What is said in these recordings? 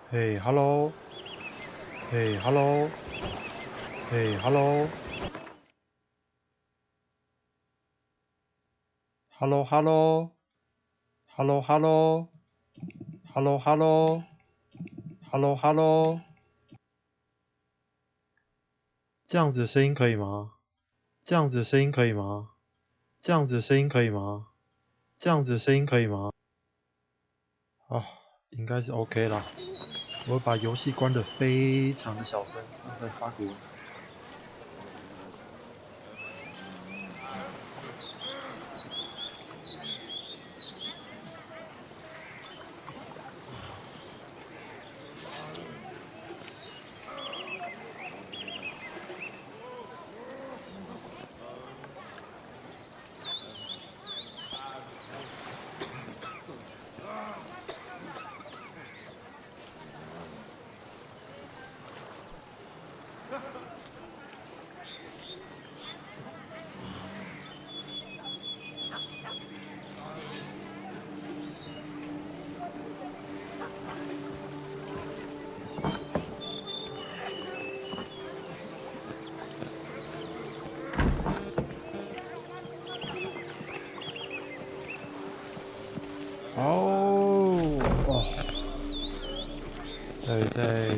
嘿，hello，嘿，hello，嘿，hello，hello，hello，hello，hello，hello，hello，hello，hello，这样子的声音可以吗？这样子的声音可以吗？这样子的声音可以吗？这样子的声音可以吗？啊，应该是 OK 啦。我把游戏关得非常的小声，然后再发个文。哦，再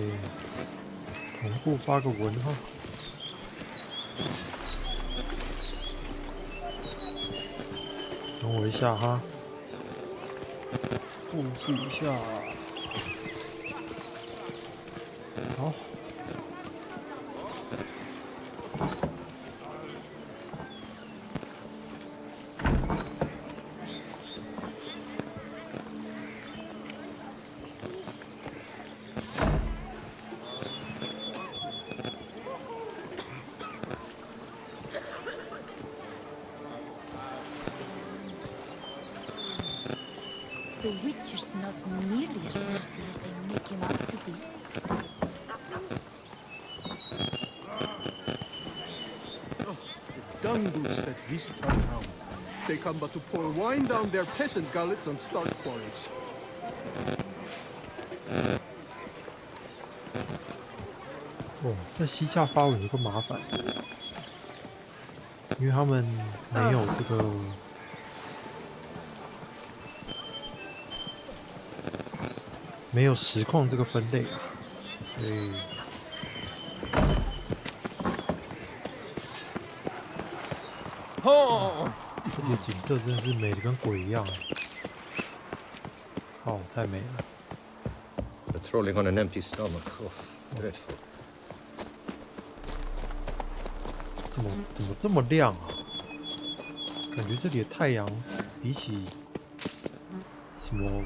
同步发个文哈，等我一下哈，复制一下，好。The Witcher's not nearly as nasty as they make him out to be. Oh, the dung boots that visit our town. They come but to pour wine down their peasant gullets and start quarrels. 哦，在西夏发文有个麻烦，因为他们没有这个，没有实况这个分类啊，所以这里的景色真的是美的跟鬼一样，靠，太美了。Patrolling on an empty stomach. Oh, dreadful. 怎么这么亮啊？感觉这里的太阳比起什么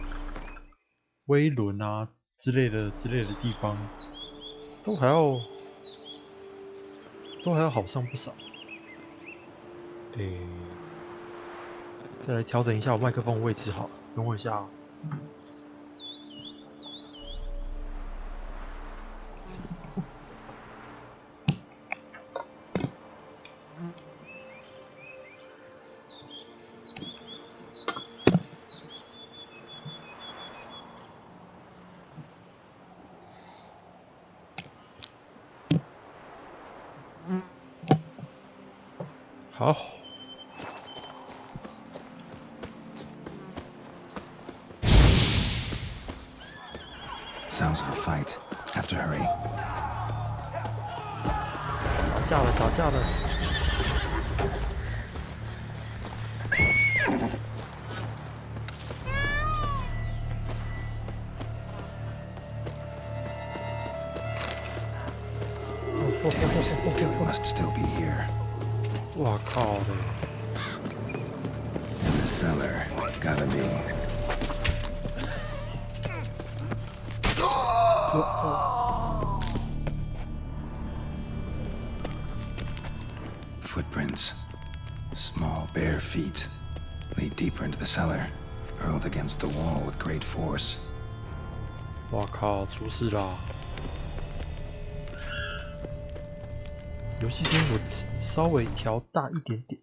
威伦啊之类的地方，都还要好上不少。再来调整一下我麦克风的位置好了，等我一下哦。好。Sounds of a fight. Have to hurry. 打架了，打架了！It must still be here. 哇靠嘞！ In the cellar. Gotta be. Footprints. Small bare feet. Lead deeper into the cellar. Hurled against the wall with great force. 哇靠，出事啦！游戏声我稍微调大一点点。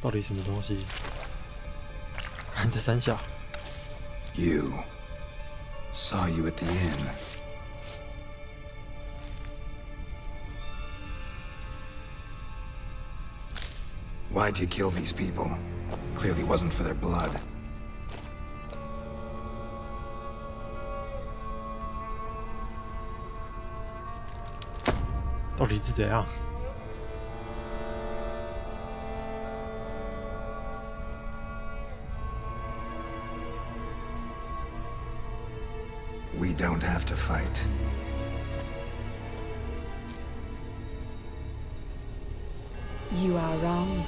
到底什么东西？看这三下。 You. Saw you at the inn. Why'd you kill these people? Clearly wasn't for their blood. 到底是怎样？ We don't have to fight. You are wrong.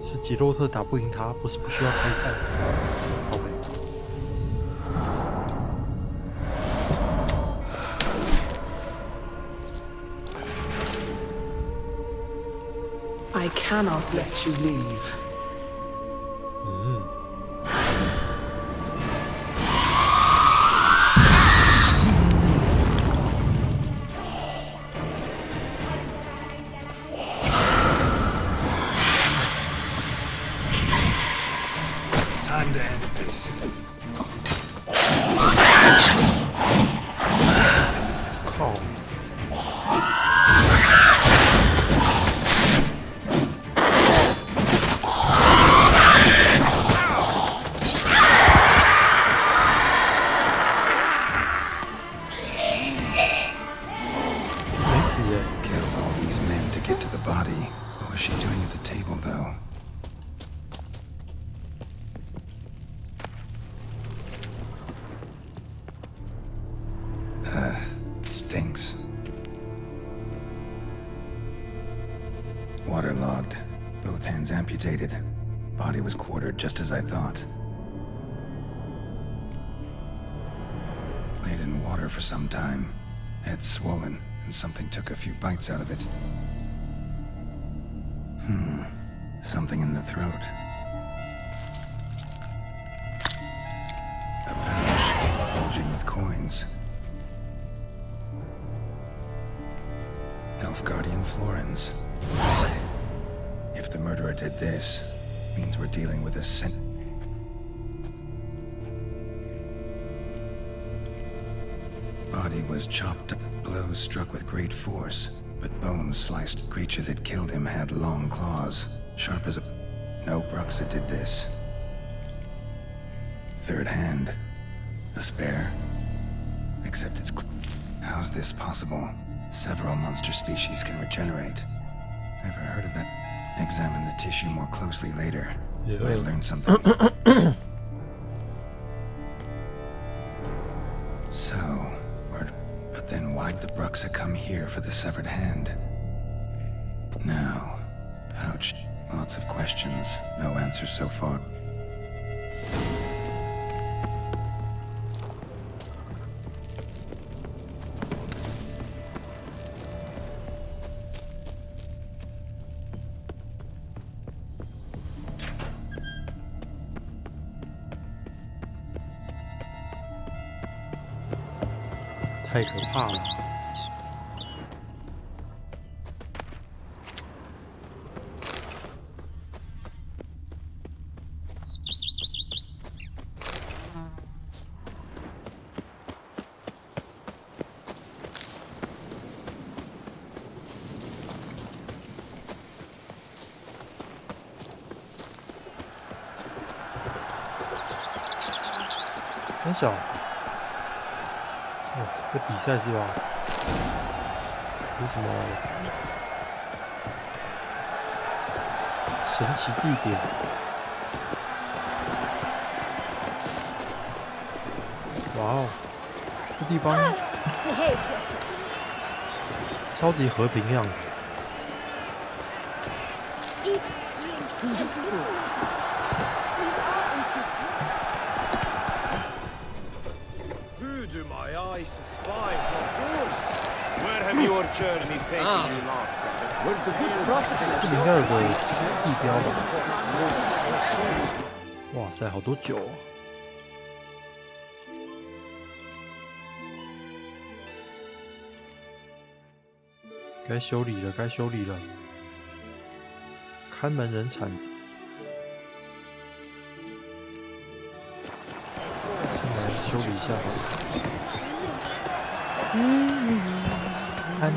是吉洛特打不赢他，不是不需要开战。好呗。 I cannot let you leave. 嗯。 Time to end this. 靠！ 没死耶！ Killed all these men to get to the body. What was she doing at the table, though? Stinks. Waterlogged. Both hands amputated. Body was quartered just as I thought. Laid in water for some time. Head swollen, and something took a few bites out of it. Something in the throat. A pouch bulging with coins. Elfguardian florins. If the murderer did this, means we're dealing with a Body was chopped up, blows struck with great force, but bones sliced. Creature that killed him had long claws, sharp as a... No Bruxa did this. Third hand. A spare. Except it's... How's this possible? Several monster species can regenerate. Never heard of that. Examine the tissue more closely later. Yeah. Might learn something. So, but then why'd the Bruxa come here for the severed hand? Now, pouch. Lots of questions, no answers so far. .太可怕了！很小。 哦，这比赛是吧？这是什么神奇地点？哇哦，这地方 Behave yourself. 超级和平样子。 Eat, drink, and listen. We are interested. Who do my eyes spy from course? Where have your journeys taken you last, brother? Where the good 这里应该有个地标吧？哇塞，好多酒哦！该修理了，该修理了。看门人铲子。进来修理一下吧。安，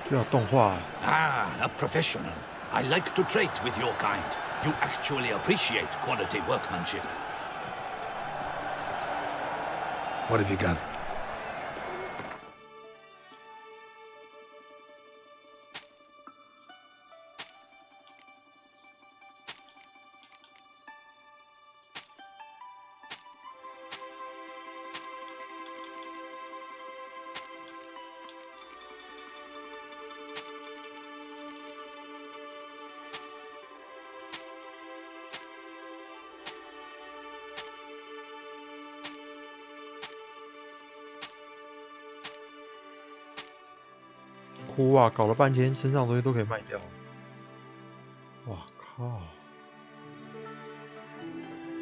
需要动画。Ah, a professional. I like to trade with your kind. You actually appreciate quality workmanship. What have you got?哭啊！搞了半天，身上的东西都可以卖掉。哇靠！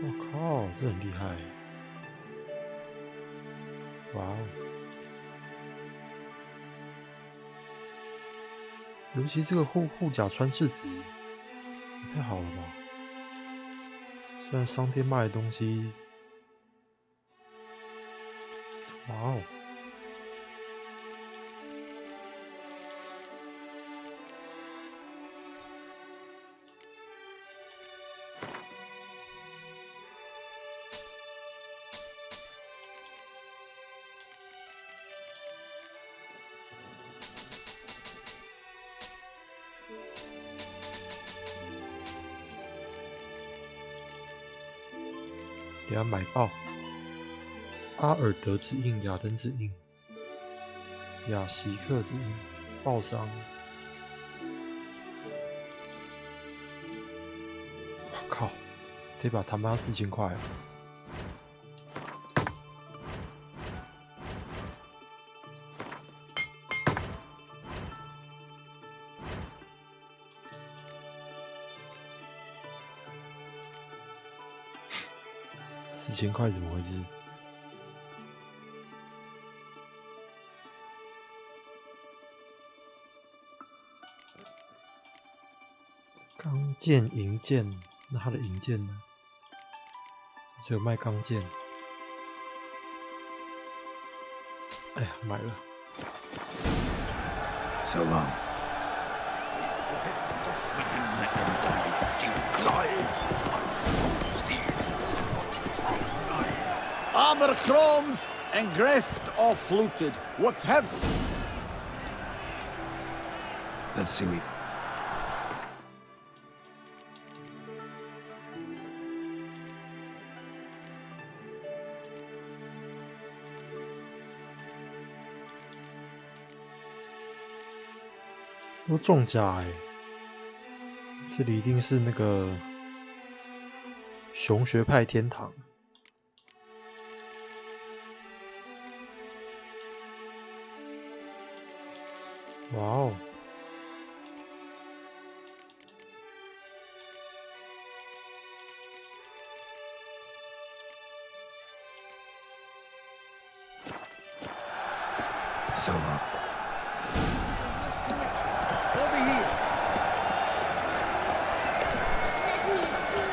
我靠，这很厉害。哇哦！尤其这个护甲穿刺子，也太好了吧！虽然商店卖的东西，哇哦！给他买爆！阿尔德之印、亚登之印、亚希克之印、爆伤！我靠，这把他妈要4000块啊！4000块怎么回事？钢剑、银剑，那他的银剑呢？只有卖钢剑。哎呀，买了。So long. Armor chromed and greft all fluted. What have... Let's see we...都中甲哎，这里一定是那个熊学派天堂。哇哦！So long. Over here. Let me see.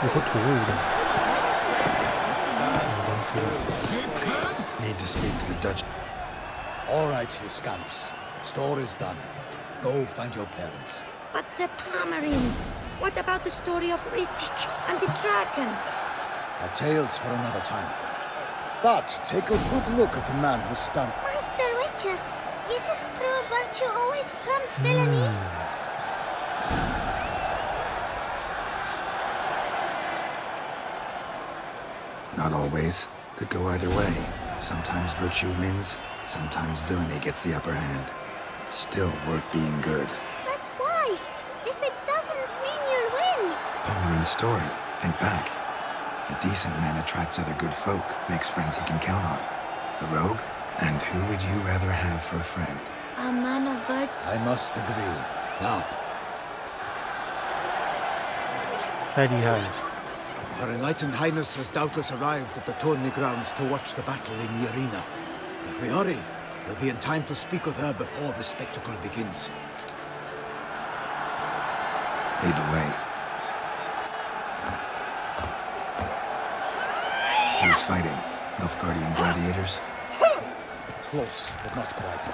有个土物的，什么东西？ Need to speak to the Dutch. All right, you scamps. Story's done. Go find your parents. But the Palmerin. What about the story of Rittik and the dragon? A tale's for another time. But take a good look at the man who's stunned. Master Richard, is it true virtue always trumps villainy? Not always. Could go either way. Sometimes virtue wins, sometimes villainy gets the upper hand. Still worth being good. But why? If it doesn't mean you'll win. Palmerin's story. Think back. A decent man attracts other good folk, makes friends he can count on. A rogue? And who would you rather have for a friend? A man of virtue. I must agree. Now, 太厉害了！ Her Enlightened Highness has doubtless arrived at the tourney grounds to watch the battle in the arena. If we hurry, we'll be in time to speak with her before the spectacle begins. Lead the way. Who's fighting? Nilfgaardian gladiators? Close, but not quite.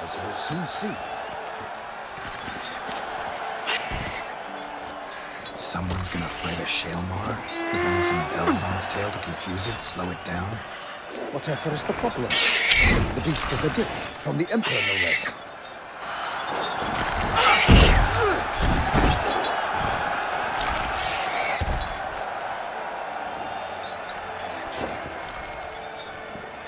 As we'll soon see. Someone's gonna fight a Shaelmar? With only some bells on its tail to confuse it, slow it down? Whatever is the problem? The beast is a gift from the Emperor, no less.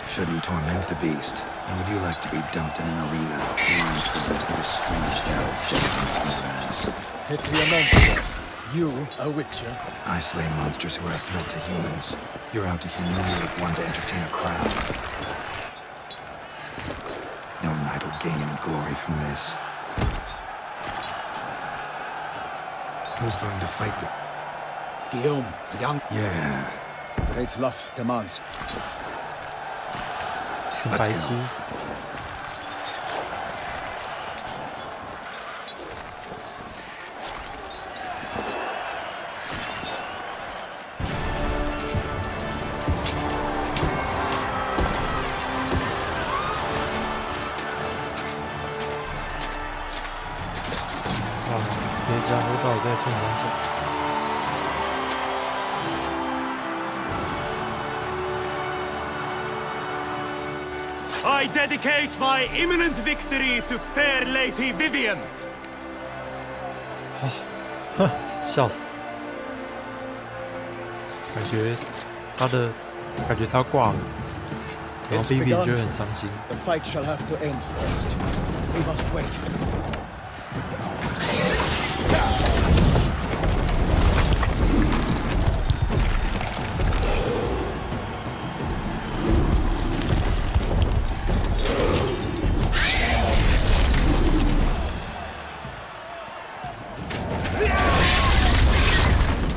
Shouldn't torment the beast. How would you like to be dumped in an arena, blindfolded with a string of bells jamming from your ass? Hit the monster. You, a witcher? I slay monsters who are a threat to humans. You're out to humiliate one to entertain a crowd. No knight will gain any glory from this. Who's going to fight the... Guillaume, the young... Yeah. Great love demands. 去白皙。哇，别家伙到底在冲哪走？ I dedicate my imminent victory to fair Lady Vivian. 哼，笑死！感觉他挂了，然后 BB 就会很伤心。 The fight shall have to end first. We must wait.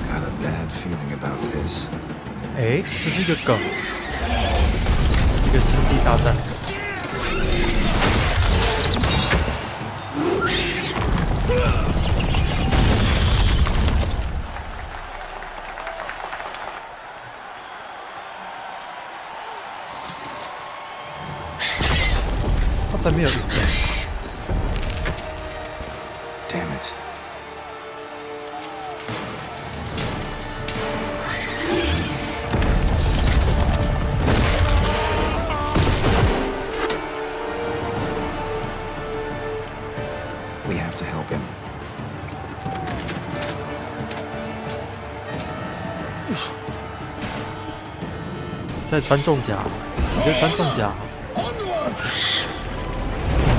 Got a bad feeling about this. 哎，这是一个梗，一个星际大战梗。他才没有赢的。 Damn it. We have to help him. 在穿重甲，你在穿重甲。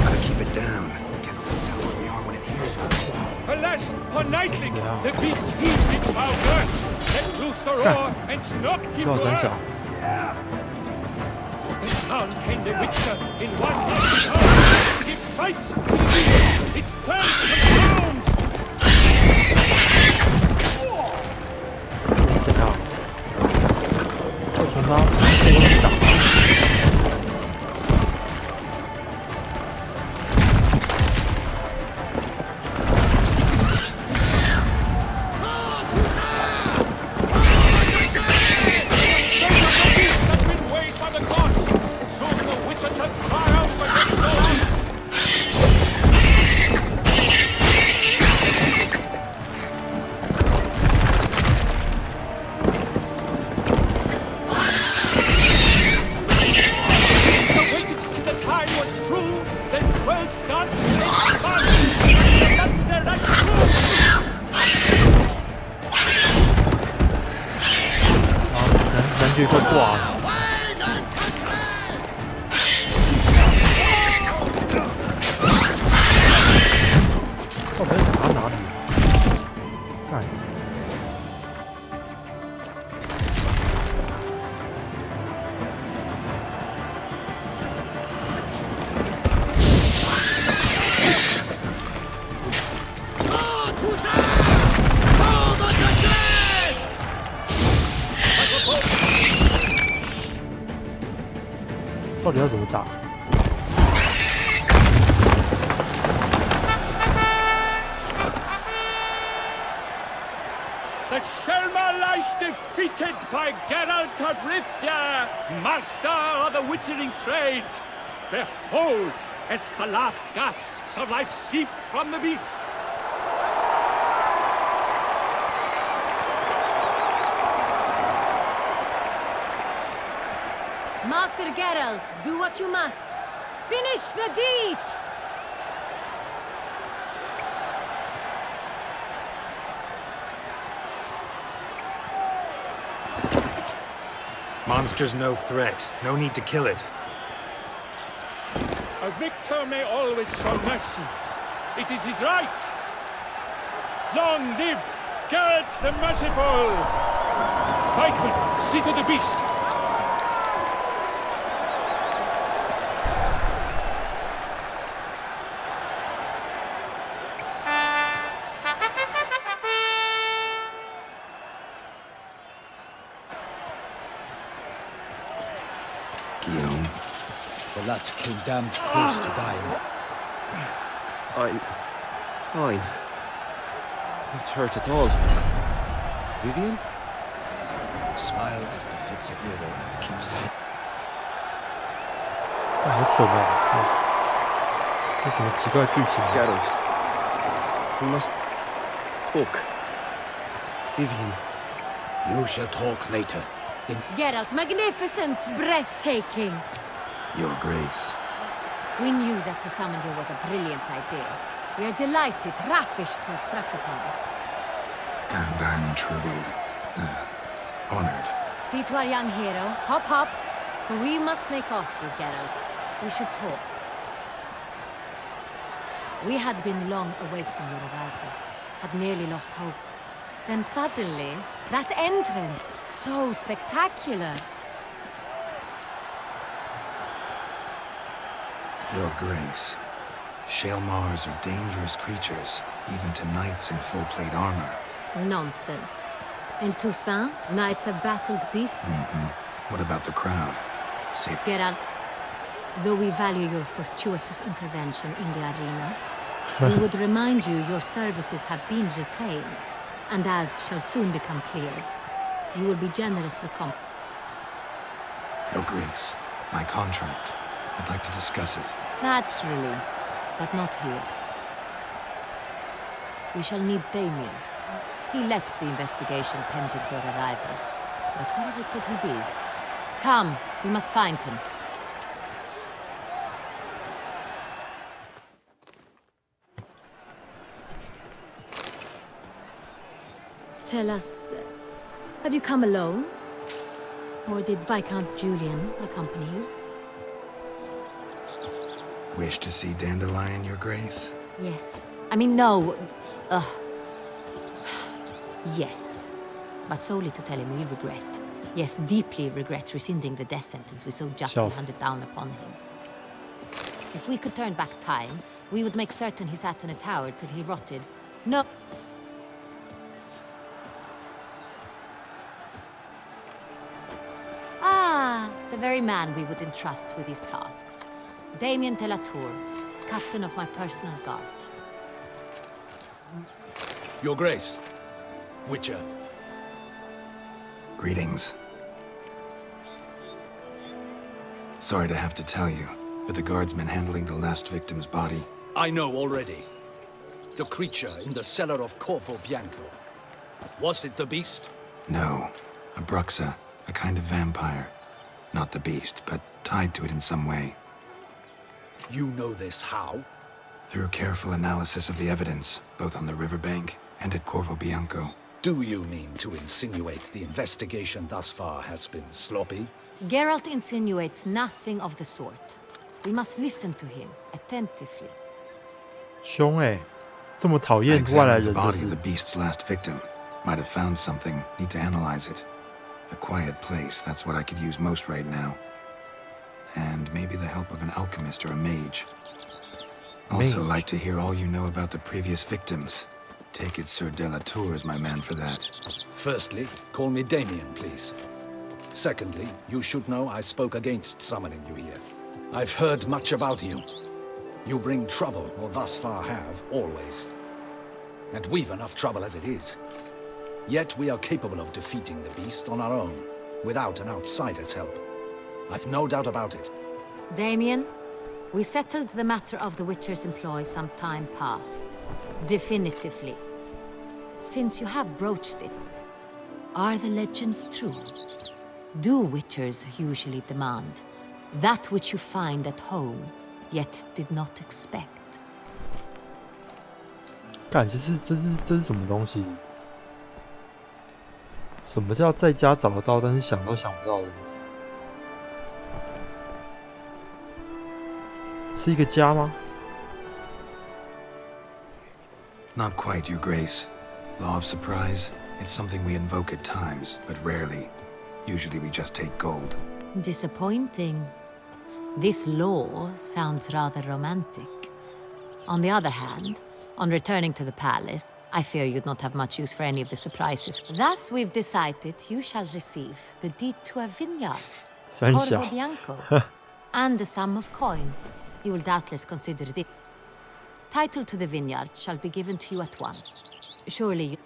Gotta keep it down. Can't really tell where we are when it hears us. Alas, for Nightling, the beast heaved its foul girth, let loose a roar, and knocked him 多 to 少三小？ earth. Down came the Witcher in one mighty power. It fights to the beast, its plans confound. 怎样？我从他背后去打。 Triumph 到底要怎么打？ The Selma lies defeated by Geralt of Rivia, master of the witchering trade. Behold, as the last gasps of life seep from the beast. Master Geralt, do what you must. Finish the deed! Monster's no threat. No need to kill it. A victor may always show mercy. It is his right. Long live Geralt the Merciful! Pikeman, see to the beast. Guillaume. The lad came damned close to dying. I'm fine. Not hurt at all. Vivian? Smile as befits a hero and keep silent. 好蠢哦！这什么奇怪剧情啊 Geralt. We must talk. Vivian. You shall talk later. Geralt, magnificent, breathtaking. Your Grace. We knew that to summon you was a brilliant idea. We are delighted, ravished to have struck upon it. And I'm truly, honored. See to our young hero. Hop, hop. For we must make off with Geralt. We should talk. We had been long awaiting your arrival. Had nearly lost hope. Then suddenly, that entrance, so spectacular. Your Grace. Shaelmars are dangerous creatures, even to knights in full-plate armor. Nonsense. In Toussaint, knights have battled beasts. What about the crowd? Say, Geralt, though we value your fortuitous intervention in the arena, we would remind you your services have been retained, and as shall soon become clear, you will be generously compensated. Your Grace, my contract. I'd like to discuss it. Naturally, but not here. We shall need Damien. He led the investigation pending your arrival. But wherever could he be? Come, we must find him. Tell us, have you come alone? Or did Viscount Julian accompany you? Wish to see Dandelion, Your Grace? Yes. I mean, no. Yes. But solely to tell him we regret. Yes, deeply regret rescinding the death sentence we so justly handed down upon him. If we could turn back time, we would make certain he sat in a tower till he rotted. No. Ah, the very man we would entrust with these tasks. Damien de la Tour, captain of my personal guard. Your Grace. Witcher. Greetings. Sorry to have to tell you, but the guardsman handling the last victim's body... I know already. The creature in the cellar of Corvo Bianco. Was it the beast? No. A Bruxa, a kind of vampire. Not the beast, but tied to it in some way. You know this how? Through careful analysis of the evidence, both on the riverbank and at Corvo Bianco. Do you mean to insinuate the investigation thus far has been sloppy? Geralt insinuates nothing of the sort. We must listen to him attentively. 凶欸，这么讨 I 厌外来 examined the 人就 body 是 of the beast's last victim. Might have found something, need to analyze it. A quiet place, that's what I could use most right now. And maybe the help of an alchemist or a mage. Also like to hear all you know about the previous victims. Take it Sir de la Tour is my man for that. Firstly, call me Damien, please. Secondly, you should know I spoke against summoning you here. I've heard much about you. You bring trouble, or thus far have, always. And we've enough trouble as it is. Yet we are capable of defeating the beast on our own, without an outsider's help. I've no doubt about it. Damien, we settled the matter of the Witcher's employ some time past. Definitively. Since you have broached it, are the legends true? Do Witchers usually demand that which you find at home, yet did not expect? 干，这是什么东西？什么叫在家找得到，但是想都想不到的东西？是一个家吗？ Not quite, Your Grace. Law of surprise, it's something we invoke at times, but rarely. Usually we just take gold. Disappointing. This law sounds rather romantic. On the other hand, on returning to the palace, I fear you'd not have much use for any of the surprises. Thus, we've decided you shall receive the deed to a vineyard, Corvo Bianco, and a sum of coin. You will doubtless consider it. Title to the vineyard shall be given to you at once. Surely you...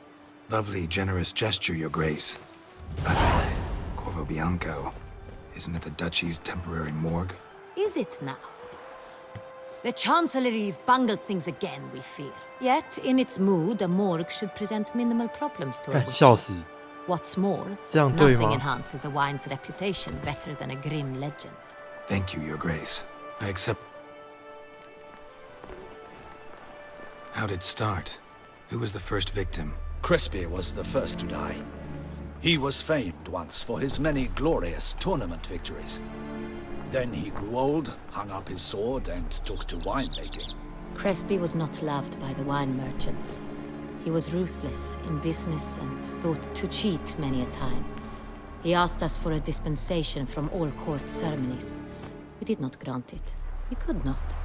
Lovely, generous gesture, Your Grace. Corvo Bianco. Isn't it the Duchy's temporary morgue? Is it now? The Chancellery's bungled things again, we fear. Yet, in its mood, a morgue should present minimal problems to a witcher. What's more, nothing enhances a wine's reputation better than a grim legend. Thank you, Your Grace. I accept... How'd it start? Who was the first victim? Crespi was the first to die. He was famed once for his many glorious tournament victories. Then he grew old, hung up his sword, and took to winemaking. Crespi was not loved by the wine merchants. He was ruthless in business and thought to cheat many a time. He asked us for a dispensation from all court ceremonies. We did not grant it. We could not.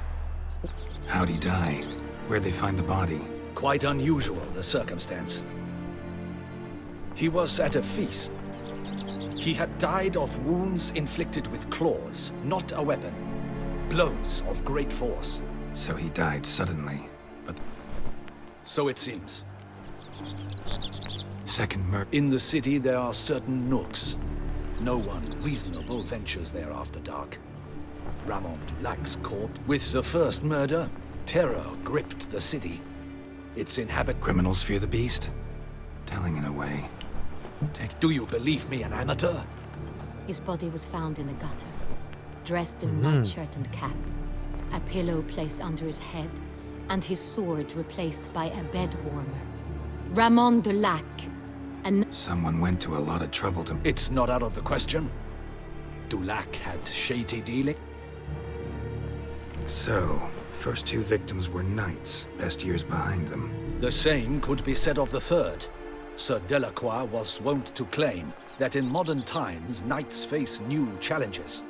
How'd he die? Where'd they find the body? Quite unusual, the circumstance. He was at a feast. He had died of wounds inflicted with claws, not a weapon. Blows of great force. So he died suddenly, but... So it seems. Second murder... In the city there are certain nooks. No one reasonable ventures there after dark. Ramon Dulac's corpse. With the first murder, terror gripped the city. Its inhabitants... Criminals fear the beast? Telling in a way. Do you believe me an amateur? His body was found in the gutter, dressed in nightshirt and cap, a pillow placed under his head, and his sword replaced by a bed warmer. Ramon Dulac, and... Someone went to a lot of trouble to... It's not out of the question. Dulac had shady dealing. So, first two victims were knights, best years behind them. The same could be said of the third. Sir Delacroix was wont to claim that in modern times, knights face new challenges,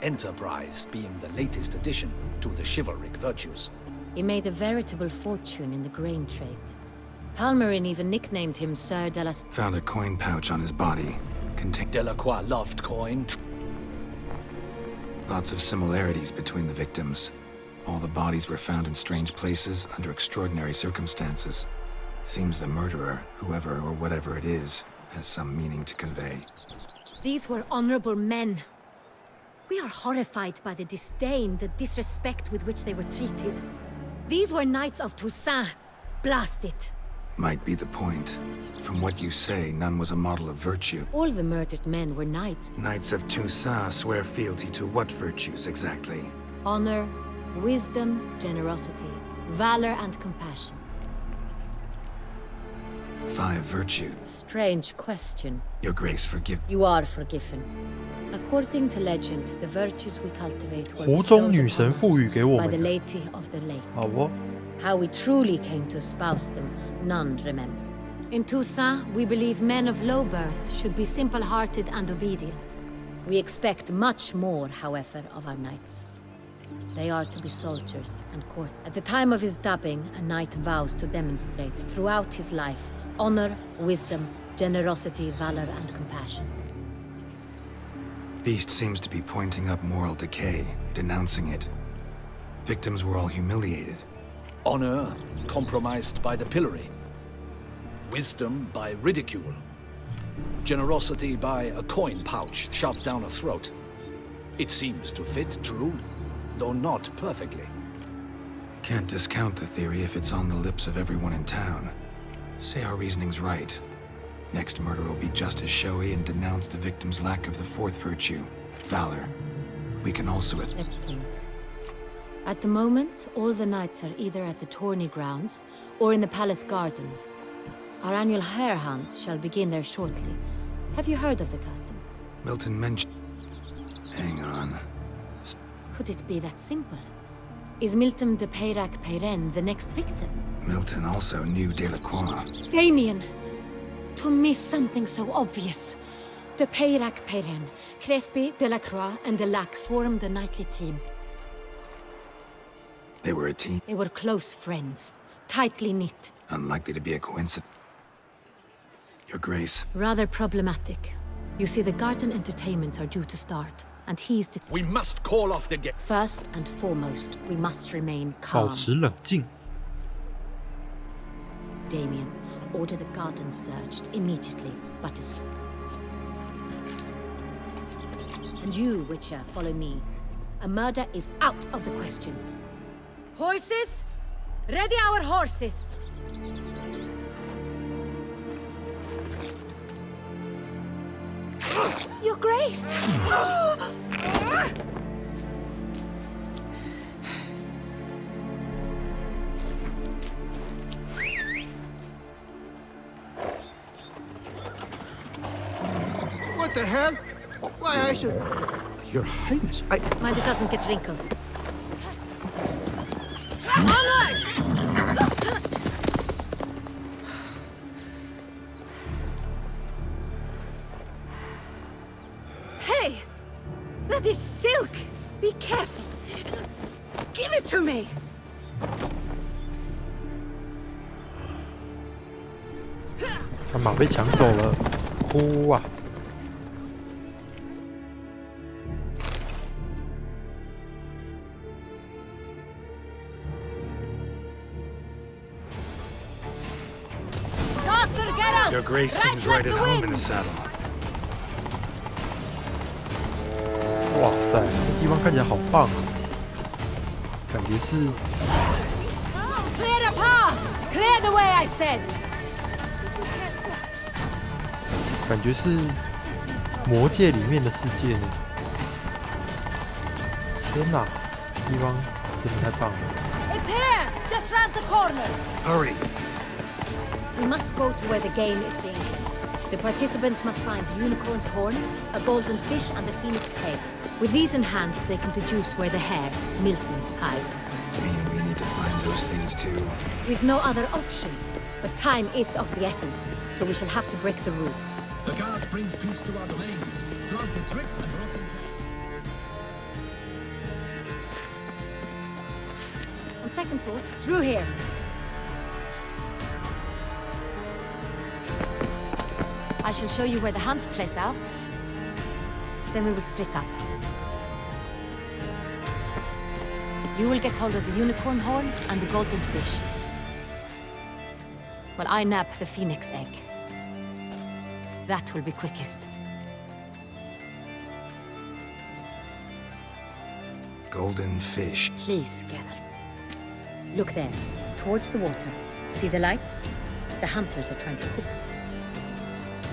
enterprise being the latest addition to the chivalric virtues. He made a veritable fortune in the grain trade. Palmerin even nicknamed him Sir Delas... Found a coin pouch on his body. Delacroix loved coin. Lots of similarities between the victims. All the bodies were found in strange places under extraordinary circumstances. Seems the murderer, whoever or whatever it is, has some meaning to convey. These were honorable men. We are horrified by the disdain, the disrespect with which they were treated. These were knights of Toussaint. Blast it. Might be the point. From what you say, none was a model of virtue. All the murdered men were knights. Knights of Toussaint swear fealty to what virtues exactly? Honor, wisdom, generosity, valor, and compassion. 5 virtues. Strange question. Your Grace, forgive... You are forgiven. According to legend, the virtues we cultivate were 湖中 bestowed 女神 upon 赋予 us 给我 by the 们的。 Lady of the Lake. 好不？ How we truly came to espouse them, none remember. In Toussaint, we believe men of low birth should be simple-hearted and obedient. We expect much more, however, of our knights. They are to be soldiers and court. At the time of his dubbing, a knight vows to demonstrate throughout his life honor, wisdom, generosity, valor, and compassion. beast seems to be pointing up moral decay, denouncing it. Victims were all humiliated. Honor compromised by the pillory. Wisdom by ridicule. Generosity by a coin pouch shoved down a throat. It seems to fit, true, though not perfectly. Can't discount the theory if it's on the lips of everyone in town. Say our reasoning's right. Next murder will be just as showy and denounce the victim's lack of the fourth virtue, valor. We can also... Let's think. At the moment, all the knights are either at the tourney grounds or in the palace gardens. Our annual hare hunt shall begin there shortly. Have you heard of the custom? Milton mentioned... Hang on. Could it be that simple? Is Milton de Peyrac Peyren the next victim? Milton also knew Delacroix. Damien! To miss something so obvious. De Peyrac Peyren, Crespi, Delacroix, and Delac formed a knightly team. They were a team. They were close friends, tightly knit. Unlikely to be a coincidence. Your Grace. Rather problematic. You see, the garden entertainments are due to start, and he's the... We must call off the game. First and foremost, we must remain calm. 保持冷静。 Damien, order the garden searched immediately, but as... And you, Witcher, follow me. A murder is out of the question. Horses? Ready our horses! Your Grace! What the hell? Why, I should... Your Highness, I... Mind it doesn't get wrinkled. Onward! Hey! That is silk! Be careful! Give it to me! 他马被抢走了，哭啊！ Your Grace seems right at home in the saddle. 哇塞，这地方看起来好棒啊！感觉是 Clear the path! Clear the way, I said! 感觉是魔界里面的世界呢。天哪，这地方真的太棒了！ It's here! Just round the corner! Hurry! We must go to where the game is being held. The participants must find a unicorn's horn, a golden fish, and a phoenix tail. With these in hand, they can deduce where the hare, Milton, hides. I mean, we need to find those things too. We've no other option. But time is of the essence, so we shall have to break the rules. The guard brings peace to our domains. Flaunt its writ and rot in On second thought, through here. I shall show you where the hunt plays out. Then we will split up. You will get hold of the unicorn horn and the golden fish. While I nab the phoenix egg. That will be quickest. Golden fish. Please, Geralt. Look there, towards the water. See the lights? The hunters are trying to hook.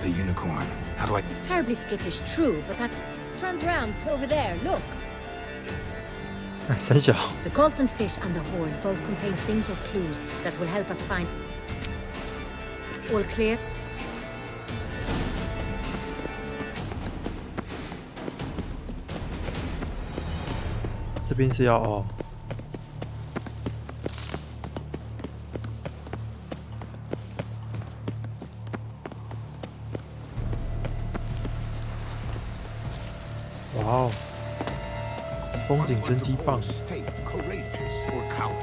The unicorn. How do I... It's terribly skittish, true, but that turns around over there, look. 三小， The golden fish and the horn both contain things or clues that will help us find... All clear? 这边是要哦。哇哦，这风景真的棒。 State courageous or coward?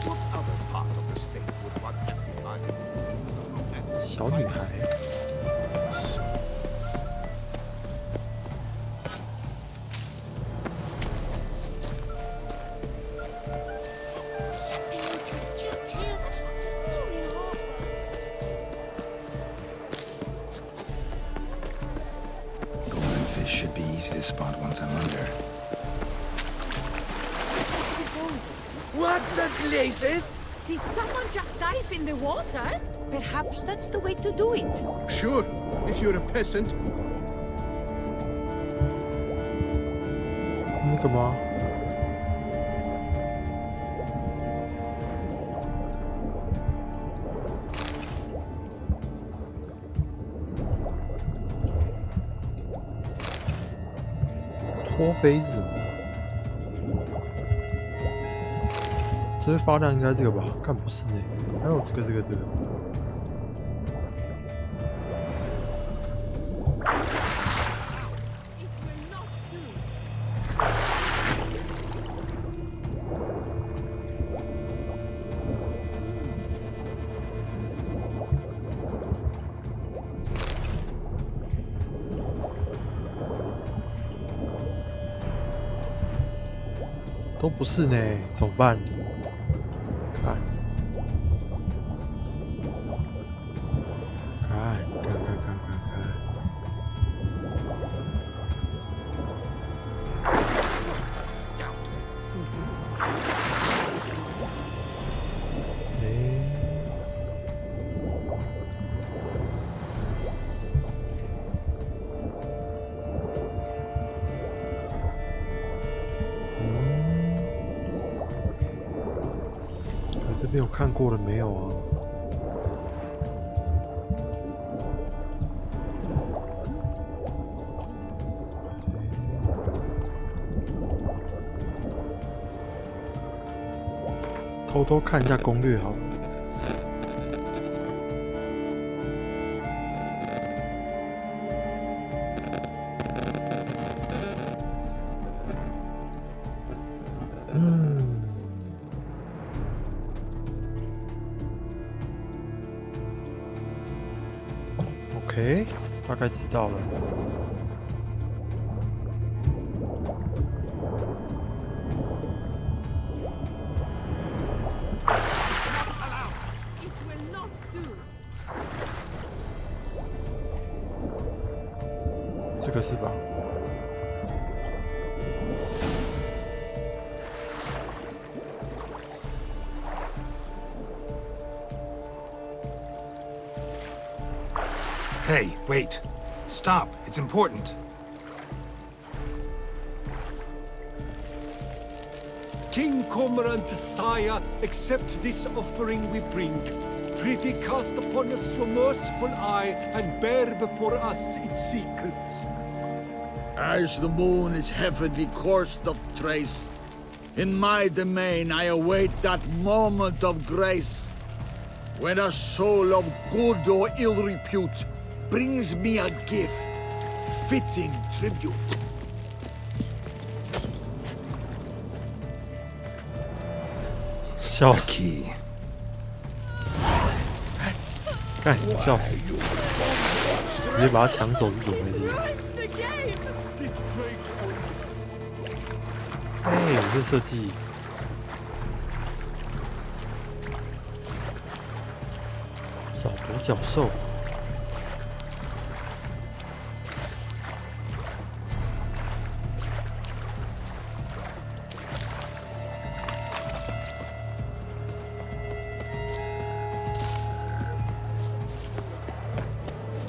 What other part of the state would want everybody? 小女孩， wonder. What the blazes? Did someone just dive in the water? Perhaps that's the way to do it. Sure, if you're a peasant. 那个吗？脱妃子吗？这是发亮应该这个吧？看不是呢，还有这个。都不是呢，怎么办？看，这边有看过了没有啊？偷偷看一下攻略好了。OK， 大概知道了。这个是吧？Hey, wait. Stop. It's important. King Cormorant, sire, accept this offering we bring. Prithee cast upon us your merciful eye, and bear before us its secrets. As the moon its heavenly course doth trace, in my domain I await that moment of grace, when a soul of good or ill repute brings me a gift, fitting tribute. 笑死！干，笑死！直接把他抢走是怎么回事？哎，这设计。小独角兽。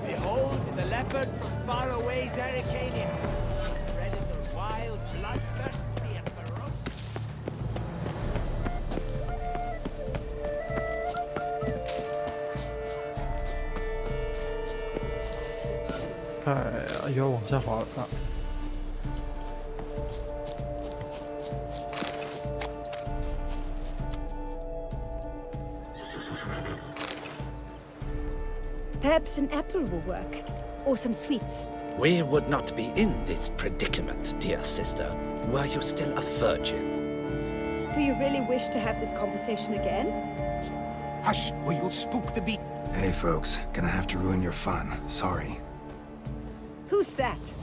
Behold the leopard from faraway Zerrikania. Predator wild, bloodthirsty, and ferocious. 哎呀，又要往下滑了啊！Perhaps an apple will work. Or some sweets. We would not be in this predicament, dear sister, were you still a virgin. Do you really wish to have this conversation again? Hush, or you'll spook the bee. Hey, folks. Gonna have to ruin your fun. Sorry. Who's that?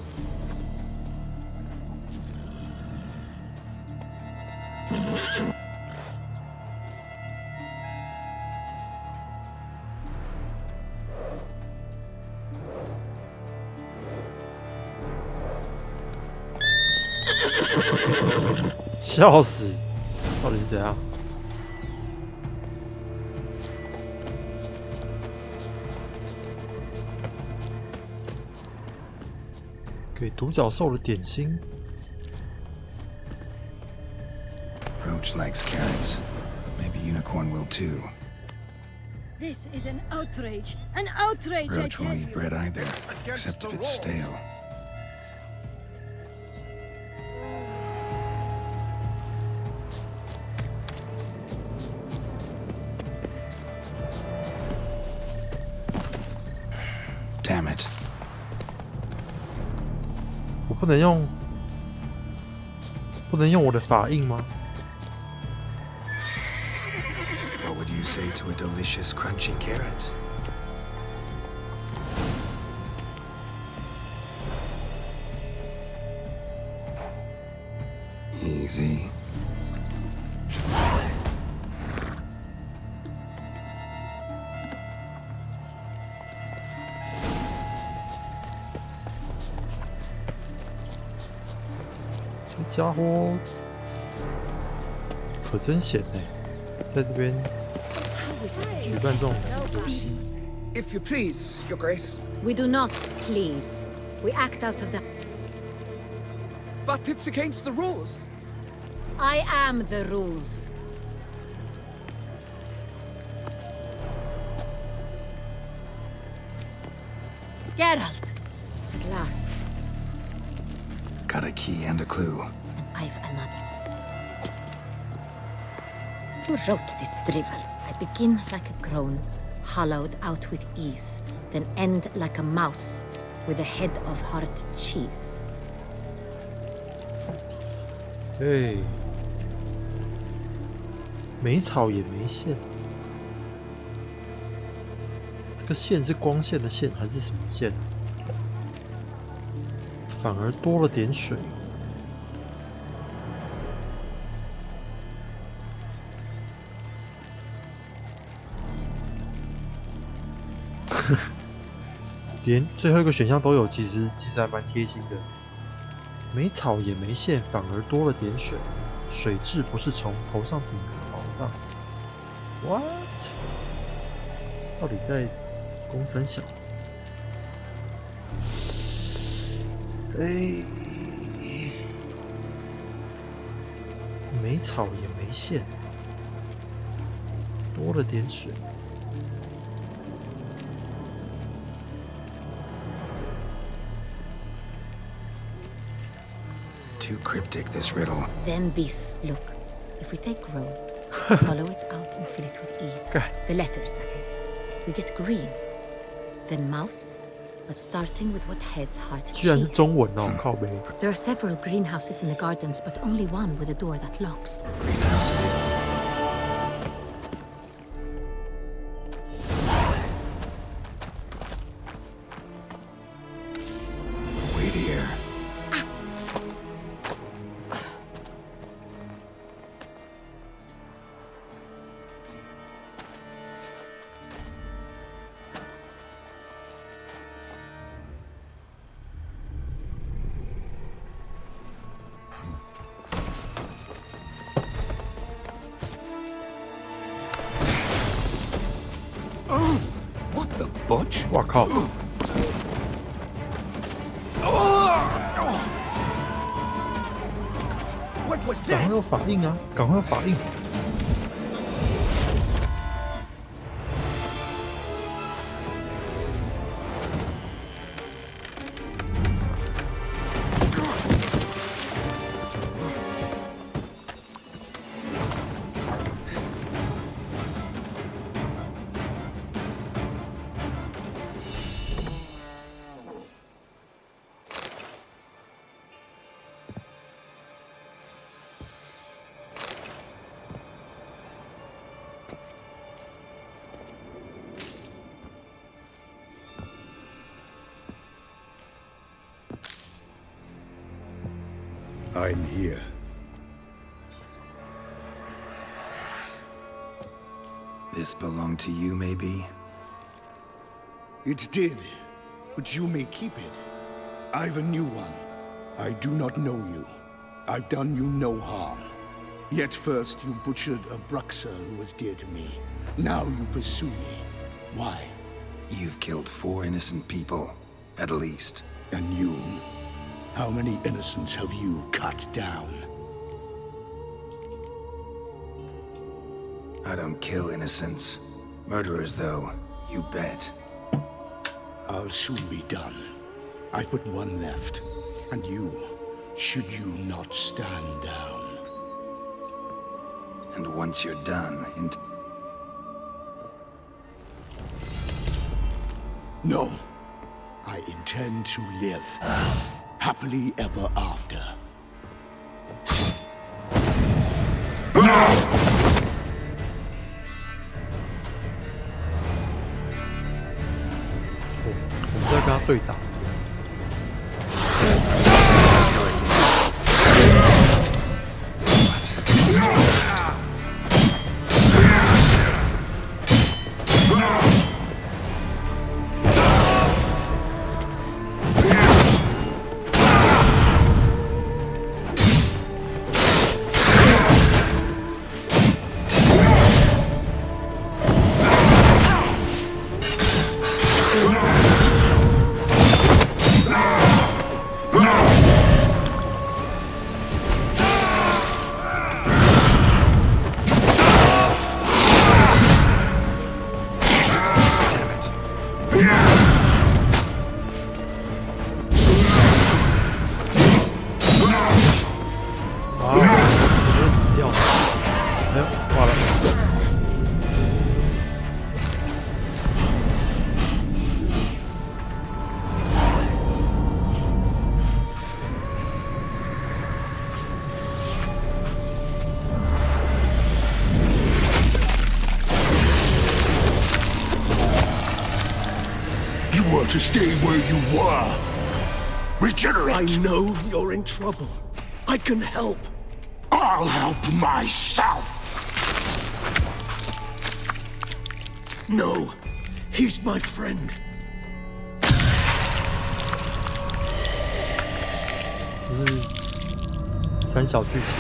笑死！到底是怎样？给独角兽的点心。Roach likes carrots. Maybe Unicorn will too. This is an outrage! An outrage, I Roach tell won't you! eat bread either, except if it's stale. Damn it. 我不能用我的法印吗？ What would you say to a delicious, crunchy carrot? Easy.这家伙可真闲呢，在这边举办这种游戏。 If you please, Your Grace. We do not please. We act out of the... But it's against the rules. I am the rules. Geralt! At last. Got a key and a clue. And I've another. Who wrote this drivel? I begin like a groan, hollowed out with ease, then end like a mouse with a head of hard cheese. 哎，没草也没线，这个线是光线的线还是什么线啊？反而多了点水。连最后一个选项都有，其实还蛮贴心的。没草也没线，反而多了点水。水质不是从头上顶的宝藏。What？ 到底在攻三小？哎，没草也没线，多了点水。 Too cryptic, this riddle. Then beasts, look. If we take row, hollow it out and fill it with ease. The letters, that is. We get green. Then mouse, but starting with what heads heart cheese. 居然是中文哦，靠北。 There are several greenhouses in the gardens, but only one with a door that locks. Greenhouse it is. Wait here. What the butch? 哇靠！ What was 赶 that? 快有法印啊！赶快有法印！I'm here. This belonged to you, maybe? It did, but you may keep it. I've a new one. I do not know you. I've done you no harm. Yet first you butchered a Bruxer who was dear to me. Now you pursue me. Why? You've killed 4 innocent people, at least. And you? How many innocents have you cut down? I don't kill innocents. Murderers, though, you bet. I'll soon be done. I've but one left. And you, should you not stand down. And once you're done, No. I intend to live. Happily ever after.我们在跟他对打。To stay where you were. Regenerate. I know you're in trouble. I can help. I'll help myself. No, he's my friend. 这是三小剧情。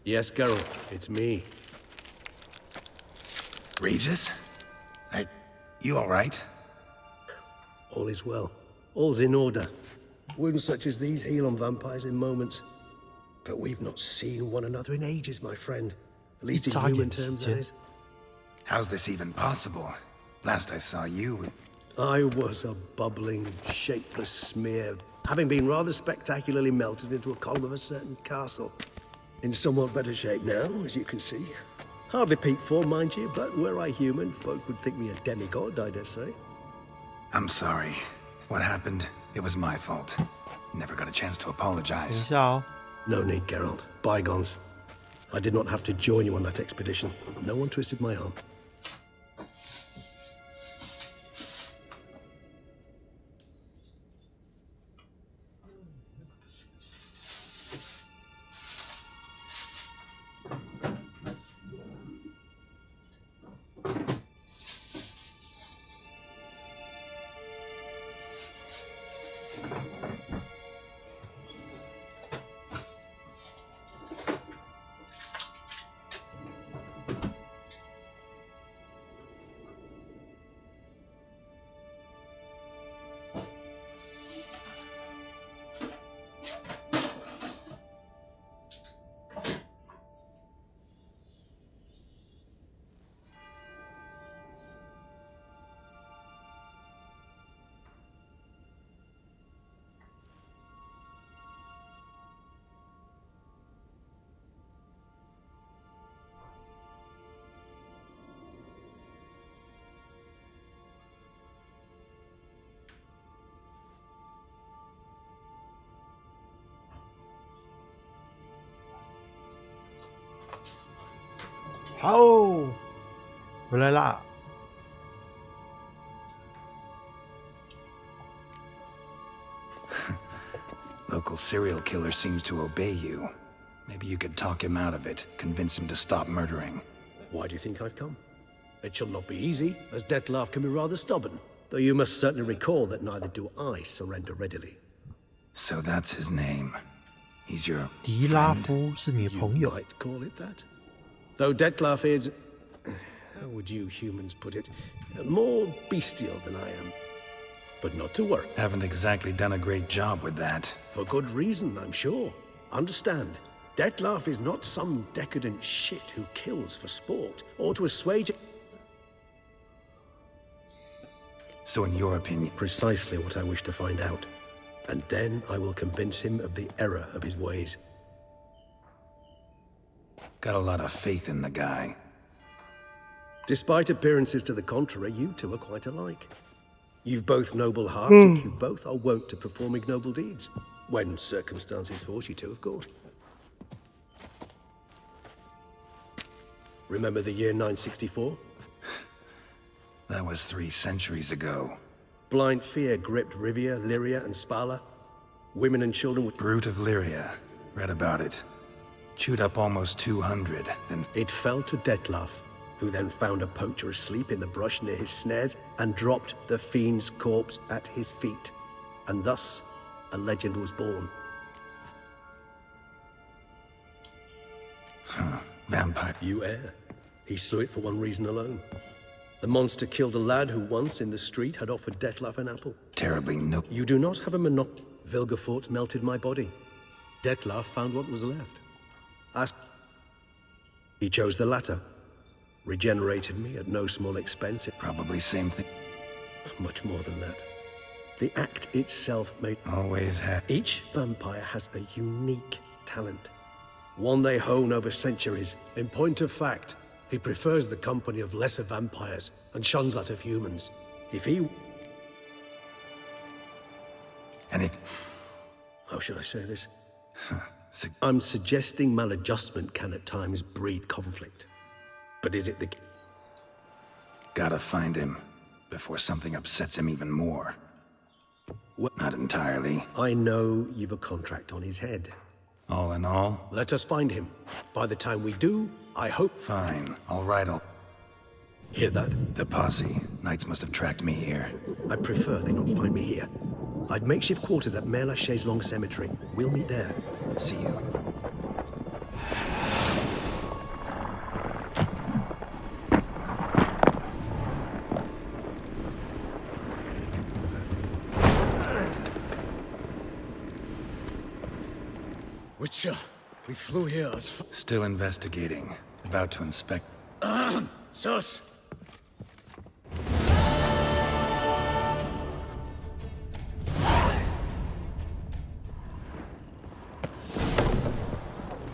Yes, Geralt, it's me. Regis? You all right? All is well. All's in order. Wounds such as these heal on vampires in moments. But we've not seen one another in ages, my friend. At least in human terms, that is. How's this even possible? Last I saw you... I was a bubbling, shapeless smear, having been rather spectacularly melted into a column of a certain castle. In somewhat better shape now, as you can see. Hardly peak form, mind you, but were I human, folk would think me a demigod, I dare say. I'm sorry. What happened, it was my fault. Never got a chance to apologize. No need, Geralt. Bygones. I did not have to join you on that expedition. No one twisted my arm.好，回来啦。 Local serial killer seems to obey you. Maybe you could talk him out of it, convince him to stop murdering. Why do you think I've come? It shall not be easy, as Dettlaff can be rather stubborn, though you must certainly recall that neither do I surrender readily. So that's his name. He's your 迪拉夫是你的朋 You 友， might call it that. Though Dettlaff is, how would you humans put it, more bestial than I am. But not to worry. Haven't exactly done a great job with that. For good reason, I'm sure. Understand, Dettlaff is not some decadent shit who kills for sport, or to assuage... So in your opinion... Precisely what I wish to find out. And then I will convince him of the error of his ways. Got a lot of faith in the guy. Despite appearances to the contrary, you two are quite alike. You've both noble hearts, and you both are wont to perform ignoble deeds. When circumstances force you to, of course. Remember the year 964? That was 3 centuries ago. Blind fear gripped Rivia, Lyria, and Spala. Women and children would... Brute of Lyria. Read about it. Chewed up almost 200, then... It fell to Dettlaff, who then found a poacher asleep in the brush near his snares and dropped the fiend's corpse at his feet. And thus, a legend was born. Vampire. You err. He slew it for one reason alone. The monster killed a lad who once in the street had offered Dettlaff an apple. Terribly no... You do not have a monopoly. Vilgefortz melted my body. Dettlaff found what was left. He chose the latter. Regenerated me at no small expense. Probably same thing. Much more than that. The act itself made... Always had. Each vampire has a unique talent. One they hone over centuries. In point of fact, he prefers the company of lesser vampires and shuns that of humans. If he... Anything... How should I say this? I'm suggesting maladjustment can at times breed conflict. But is it the... Gotta find him before something upsets him even more. Well, not entirely. I know you've a contract on his head. All in all? Let us find him. By the time we do, I hope... Fine. All right, I'll... Hear that? The posse. Knights must have tracked me here. I prefer they not find me here. I've makeshift quarters at Mère Lachaise Long Cemetery. We'll meet there. See you. Witcher, we flew here as... Still investigating. About to inspect... Sus!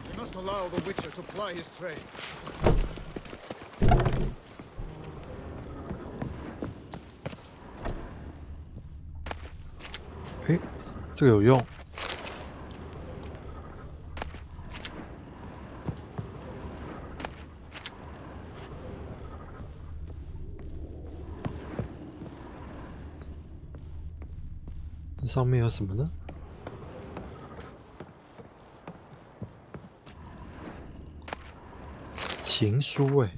We must allow the Witcher to ply his trade. 诶，这个有用。这上面有什么呢？情书哎。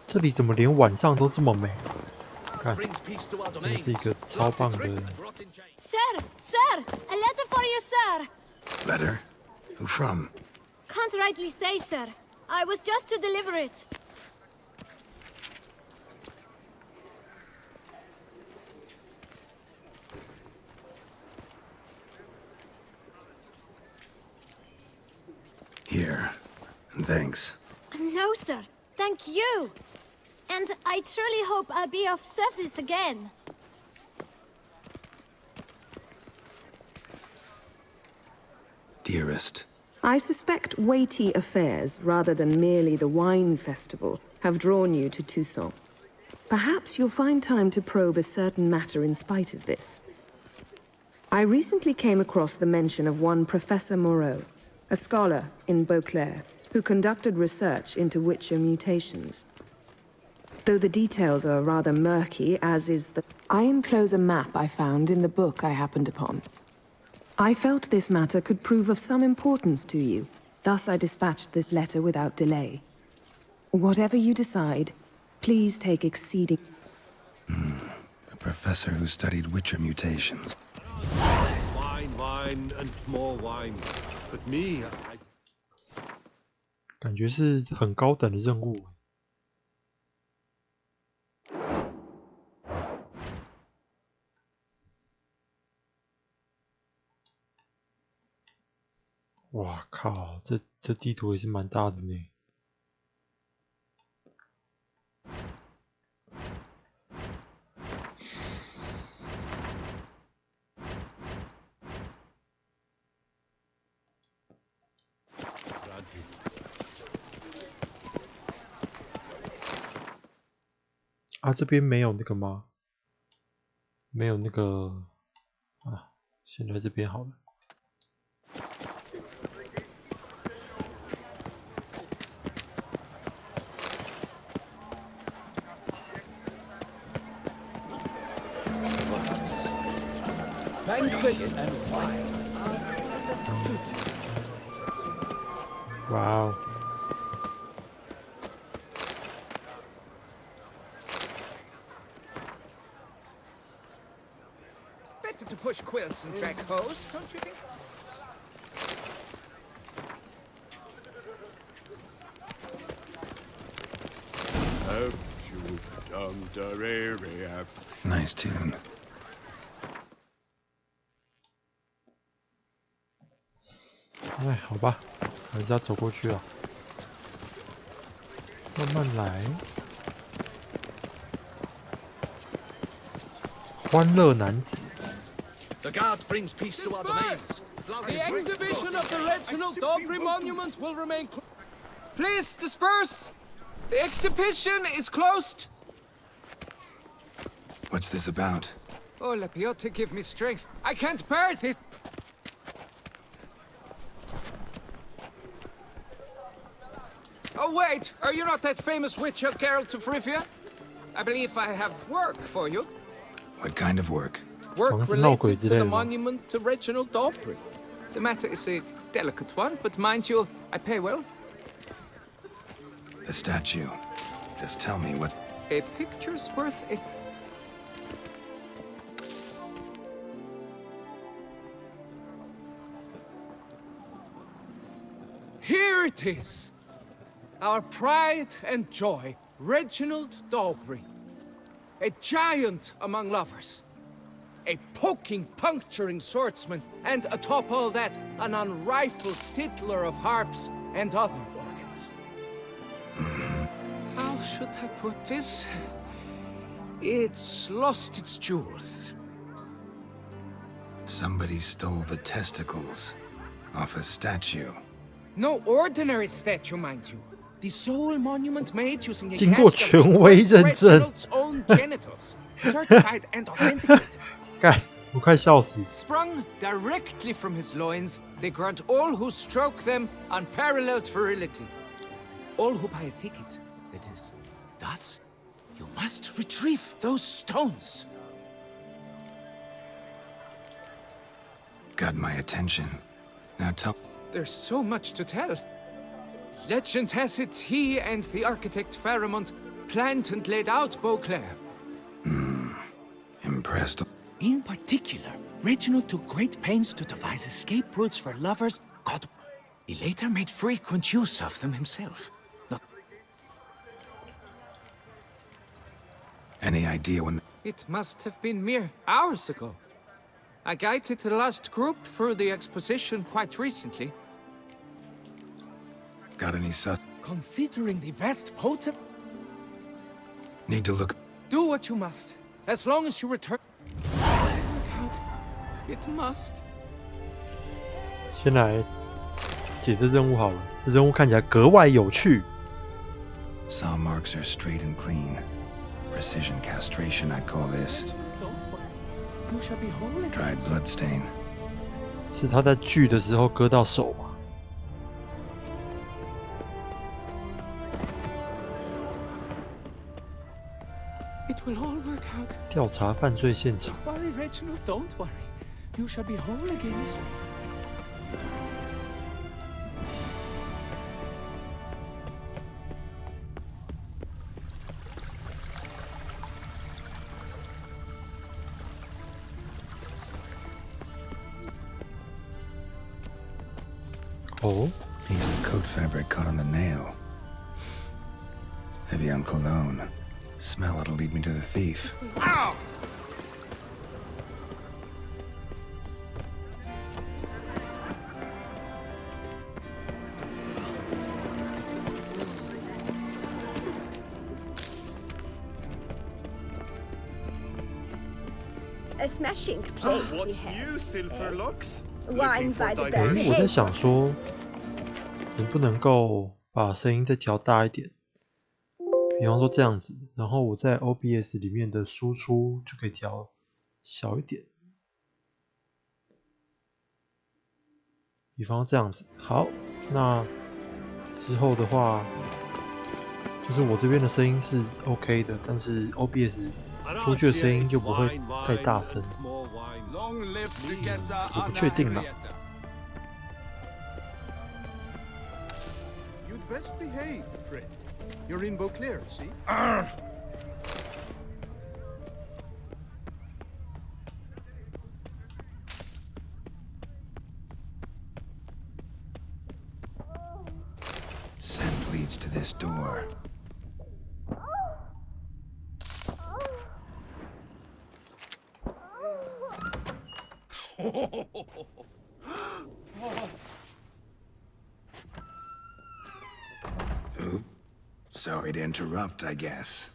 这里怎么连晚上都这么美？看，真是一个超棒的。Sir, sir, a letter for you, sir. Letter? Who from? Can't rightly say, sir. I was just to deliver it. Here. And thanks. No, sir. Thank you. And I truly hope I'll be of service again. Dearest, I suspect weighty affairs, rather than merely the wine festival, have drawn you to Toussaint. Perhaps you'll find time to probe a certain matter in spite of this. I recently came across the mention of one Professor Moreau, a scholar in Beauclair, who conducted research into Witcher mutations. Though the details are rather murky, as is the... I enclose a map I found in the book I happened upon. I felt this matter could prove of some importance to you, thus I dispatched this letter without delay. Whatever you decide, please take exceeding... A professor who studied Witcher mutations. Wine, wine, and more wine. But me, I... 感觉是很高等的任务。哇靠，这地图也是蛮大的呢。啊，这边没有那个吗？没有那个啊，先来这边好了。Banquets and wine are rather suited. Wow. Better to push quilts and drag hose, don't you think? Nice tune. 哎，好吧，还是要走过去啊，慢慢来。欢乐男子。The guard brings peace to our domains. The exhibition of the Reginald Dobry monument will remain closed. Please disperse. The exhibition is closed. What's this about? Oh, Lepiota, give me strength. I can't bear this. Oh, wait! Are you not that famous witcher, Geralt of Rivia? I believe I have work for you. What kind of work? Work related to the monument to Reginald Dobry. The matter is a delicate one, but mind you, I pay well. The statue. Just tell me what... A picture's worth a... Here it is! Our pride and joy, Reginald Dobry. A giant among lovers. A poking, puncturing swordsman, and atop all that, an unrifled tittler of harps and other organs. How should I put this? It's lost its jewels. Somebody stole the testicles off a statue. No ordinary statue, mind you. The sole monument made using a 经过权威认证 Reginald's own genitals, certified and authenticated. 干，我快笑死。 Sprung directly from his loins, they grant all who stroke them unparalleled virility. All who buy a ticket, that is. Thus, you must retrieve those stones. Got my attention. Now tell... There's so much to tell. Legend has it he and the architect Pharamond planned and laid out Beauclair. Impressed. In particular, Reginald took great pains to devise escape routes for lovers. God, he later made frequent use of them himself. Not... Any idea when... It must have been mere hours ago. I guided the last group through the exposition quite recently. Got any sus... Considering the vast potent... Need to look... Do what you must. As long as you return... It must. 先来解这任务好了，这任务看起来格外有趣。Saw marks are straight and clean. Precision castration, I'd call this. Don't worry. You shall be whole again. Dried bloodstain. 是他在锯的时候割到手吗？ It will all work out. 调查犯罪现场。 Worry, Reginald, don't worry. You shall be whole again soon. Oh, piece of coat fabric caught on the nail. Heavy on cologne. Smell it'll lead me to the thief. Ow! A smashing place we What's have. new, Silverlocks? Wine by the 我在 bell. 想说，能不能够把声音再调大一点？比方说这样子，然后我在 OBS 里面的输出就可以调小一点。比方这样子，好，那之后的话，就是我这边的声音是 OK 的，但是 OBS 出去的声音就不会太大声，我不确定啦。 You'd best behave, Fred. You're in Beauclair, see? Scent leads to this door. Oop. Sorry to interrupt, I guess.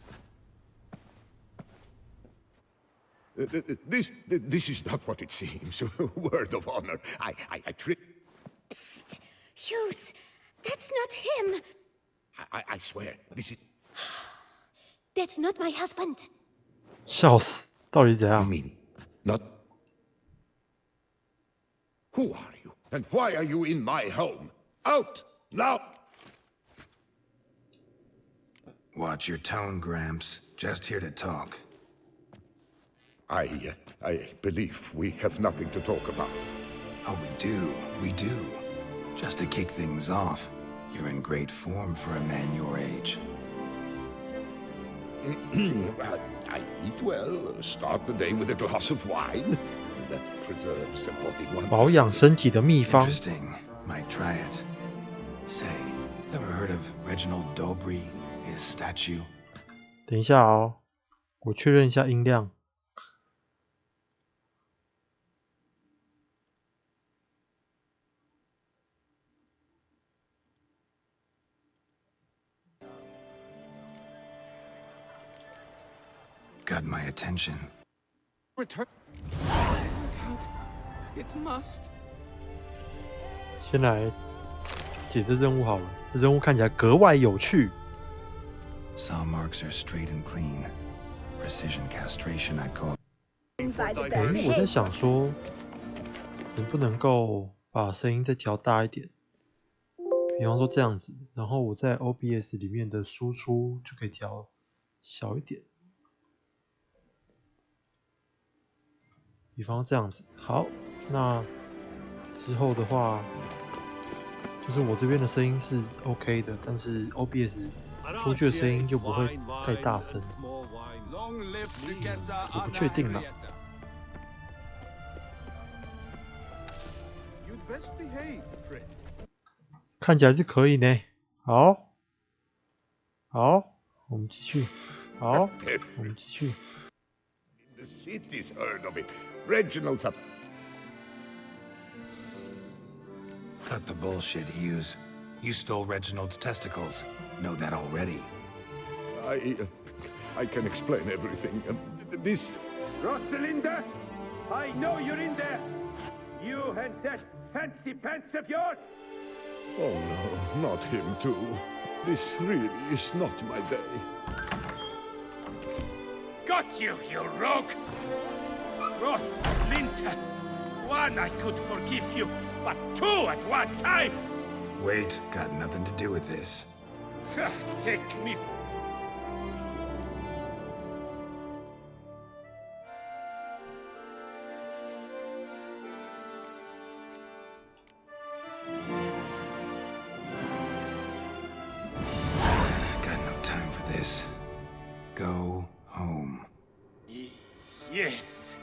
This is not what it seems. Word of honor. I trick. Psst! Hughes, that's not him. I swear, this is. That's not my husband. 笑死，到底怎样 You mean not? Who are you? And why are you in my home? Out now! Watch your tone, Gramps. Just here to talk. I believe we have nothing to talk about. Oh, we do. Just to kick things off, you're in great form for a man your age. I eat well, start the day with a glass of wine. That preserves a body one. 保养身体的秘方。 Interesting. Might try it. Say, ever heard of Reginald Dobry, his statue? 等一下哦，我确认一下音量。 Got my attention. Return. It must. 先来解这任务好了，这任务看起来格外有趣。 Saw marks are straight and clean. Precision castration, I'd call. 我在想说，能不能够把声音再调大一点？比方说这样子，然后我在 OBS 里面的输出就可以调小一点。比方这样子，好，那之后的话，就是我这边的声音是 OK 的，但是 OBS 出去的声音就不会太大声，我不确定啦。 You'd best behave, Fred. 看起来是可以呢。好，好，我们继续。好，我们继续。 The city's heard of it. Reginald's up. Cut the bullshit, Hughes. You stole Reginald's testicles. Know that already. I can explain everything. This. Rosalinda, I know you're in there. You and that fancy pants of yours. Oh no, not him too. This really is not my day. Got you, you rogue! Rosalinda! One I could forgive you, but two at one time! Wait, got nothing to do with this. Take me. Got no time for this. Go home. Yes,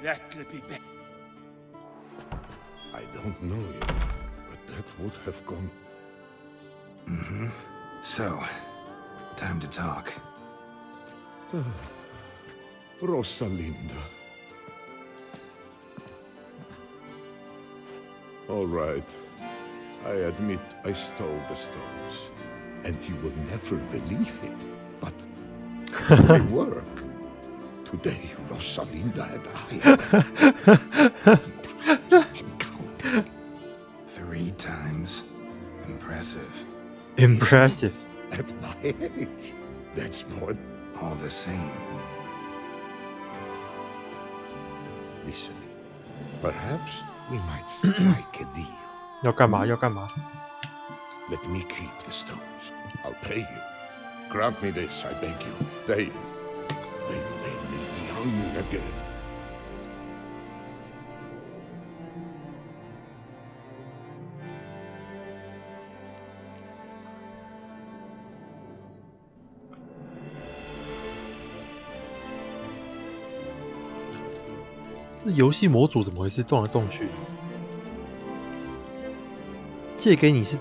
that'll be better. I don't know you, but that would have gone. Mm-hmm. So, time to talk. Rosalinda. All right. I admit I stole the stones. And you will never believe it, but they work. Today, Rosalinda and I... 3 times? Impressive. Impressive. At my age, that's more... All the same. Listen, perhaps we might strike a deal. 要干嘛？要干嘛？ Let me keep the stones. I'll pay you. Grant me this, I beg you. They'll make me young again.这游戏模组怎么回事？动来动去。借给你是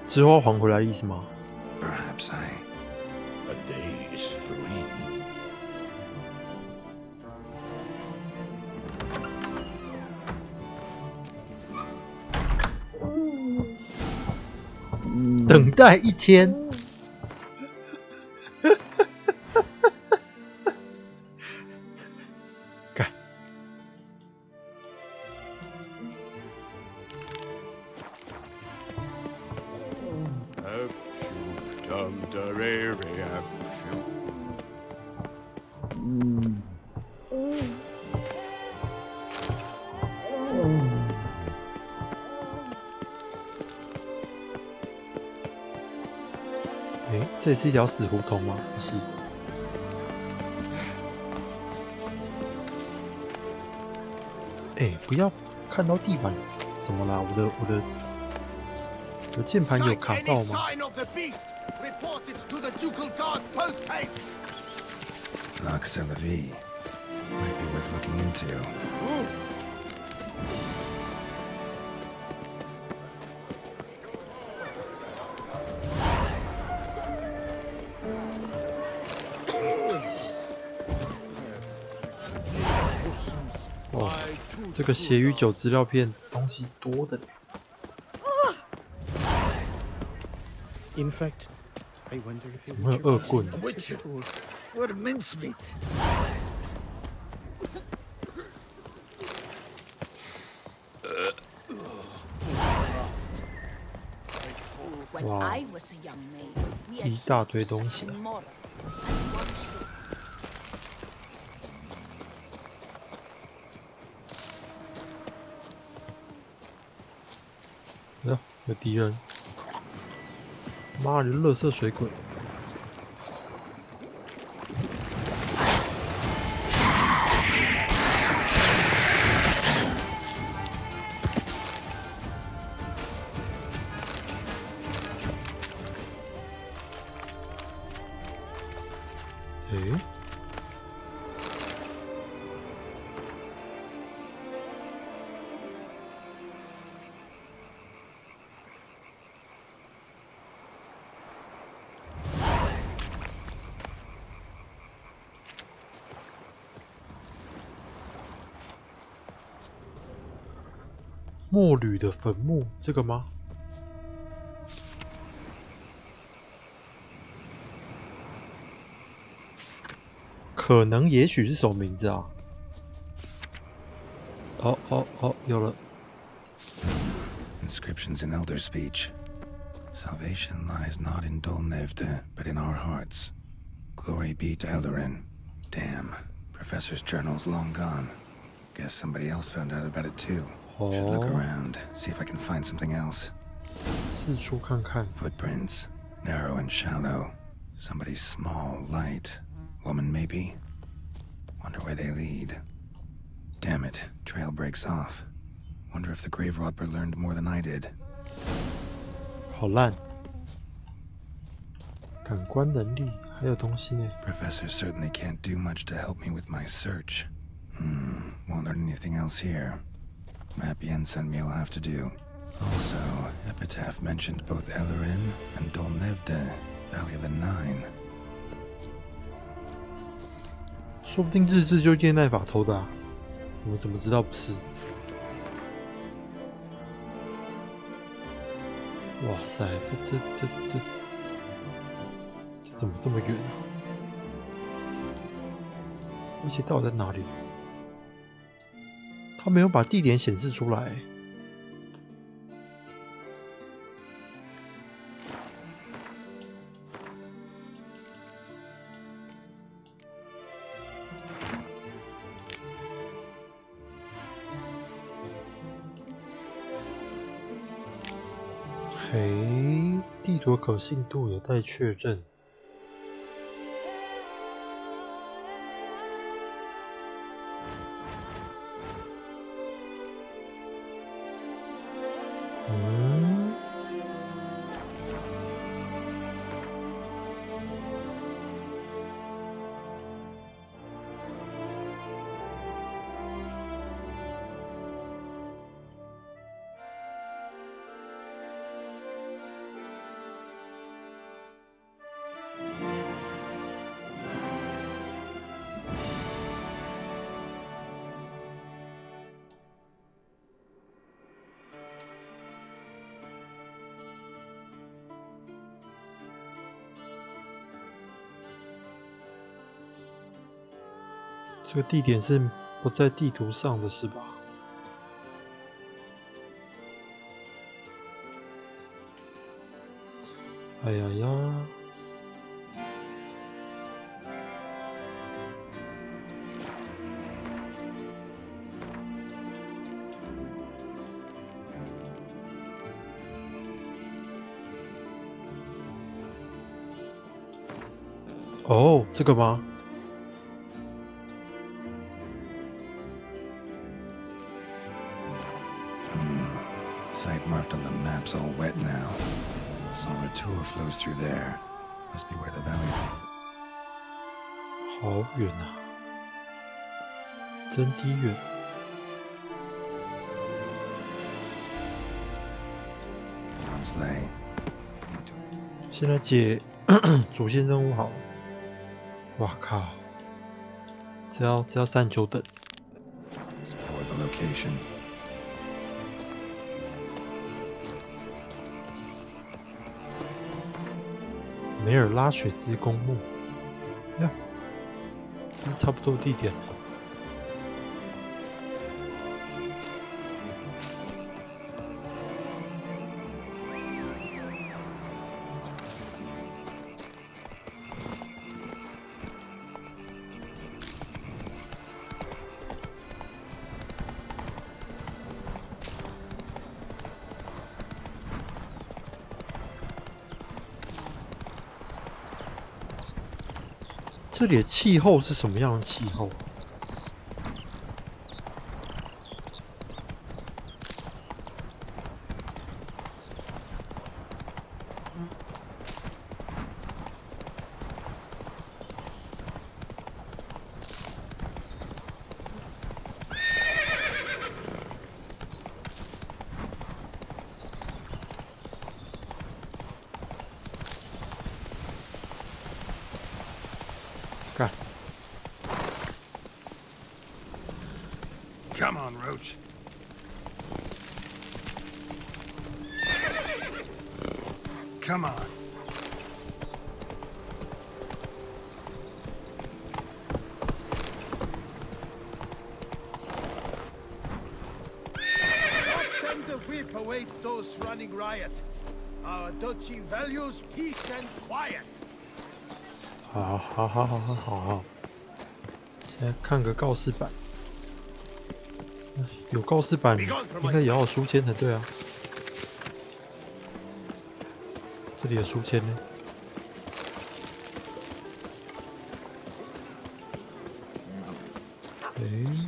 之后还回来的意思吗？ Perhaps A day is 3. -等待1天。干。这也是一条死胡同吗？不是。不要看到地板，怎么啦？我的键盘有卡到吗？ Lux LV. Might be worth looking into. Oh, 哦，这个血与酒资料片东西多的嘞。In fact, I wonder if it 怎么会有恶棍？ What mincemeat! When Wow. I was a young maid, we had 一大堆东西 certain 啊。 morals, and one should 有敌人！妈的，垃圾水鬼！墨吕的坟墓，这个吗？可能，也许是什么名字啊？哦，有了。 Inscription inscriptions in Elder speech. Salvation lies not in Dolnevde, but in our hearts. Glory be to Eldarin. Damn, Professor's journal's long gone. Guess somebody else found out about it too. Should look around, see if I can find something else. 四处看看。 Footprints, narrow and shallow. Somebody's small, light. Woman, maybe? Wonder where they lead. Damn it, trail breaks off. Wonder if the grave robber learned more than I did. 好烂。感官能力还有东西呢。 Professor certainly can't do much to help me with my search. Won't learn anything else here. Map Yen sent me will have to do. Also, Epitaph mentioned both Eldarin and Dolnevde, Valley of the Nine. 说不定日志就叶奈法偷的啊，我们怎么知道不是？哇塞，这怎么这么远啊？而且到底在哪里？他没有把地点显示出来。嘿，地图可信度有待确认。这个地点是不在地图上的，是吧？哎呀呀！哦，这个吗？ Site marked on the map's all wet now. Summer tour flows through there. Must be where the valley. 好远啊，真低远。现在解主线任务好了。哇靠！只要3久等。 Explore the location. 梅尔拉雪之公墓，呀，这是差不多的地点。这里的气候是什么样的气候？干！ Come on, Roach. Come on. sweep away those running riot. Our duchy values peace and quiet. 好，现在看个告示板，有告示板应该也要有书签才对啊。这里的书签呢？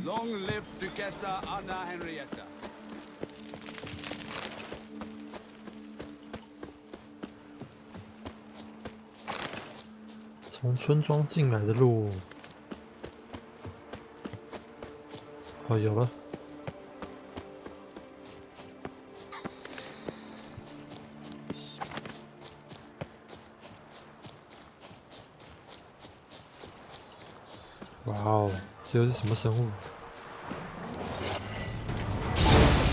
Long live Duchessa Anna Henrietta. 从村庄进来的路，哦，有了。哇哦，这又是什么生物？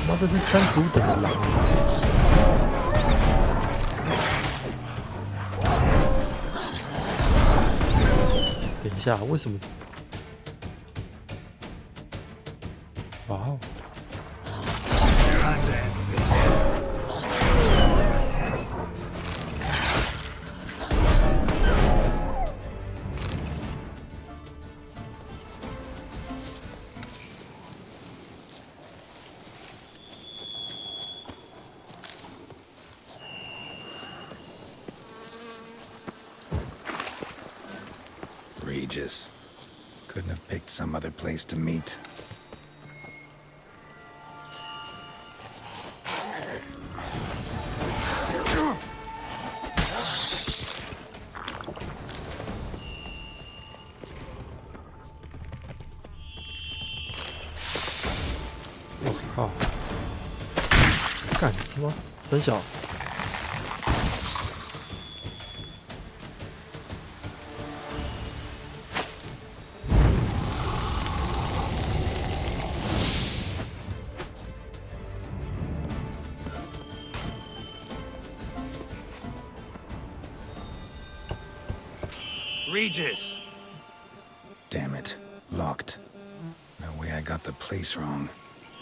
妈，这是35等的狼。 等一下，为什么？哇哦！Regis. Couldn't have picked some other place to meet.我靠！干什么？三小。 Regis! Damn it. Locked. No way I got the place wrong.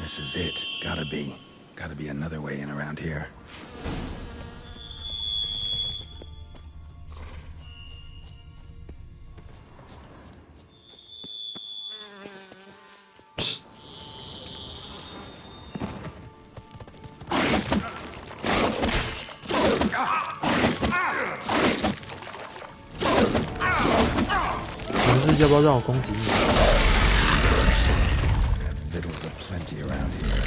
This is it. Gotta be. Gotta be another way in around here.要不要让我攻击你？ Victuals aplenty around here.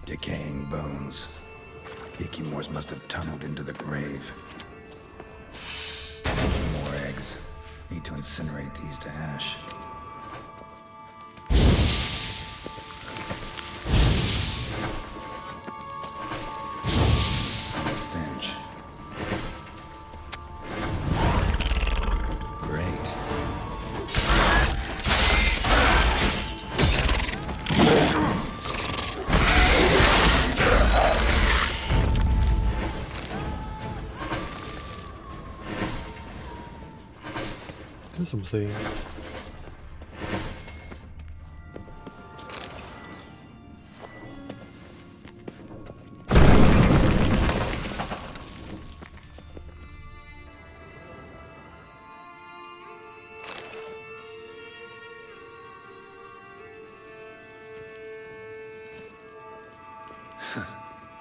Decaying bones. Icky Moors must have tunneled into the grave. More eggs. Need to incinerate these to ash. Some stench. Great.这是什么声音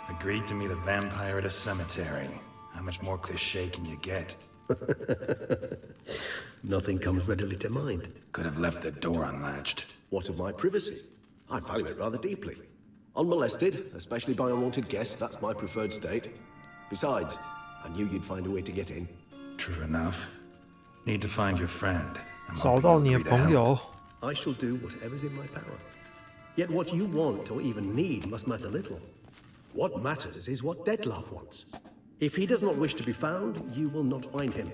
？Agreed to meet a vampire at a cemetery. How much more cliché can you get? Nothing comes readily to mind. Could have left the door unlatched. What of my privacy? I value it rather deeply. Unmolested, especially by unwanted guests, that's my preferred state. Besides, I knew you'd find a way to get in. True enough. Need to find your friend. 找到你的朋友。 I shall do whatever's in my power. Yet what you want or even need must matter little. What matters is what Dettlaff wants. If he does not wish to be found, you will not find him.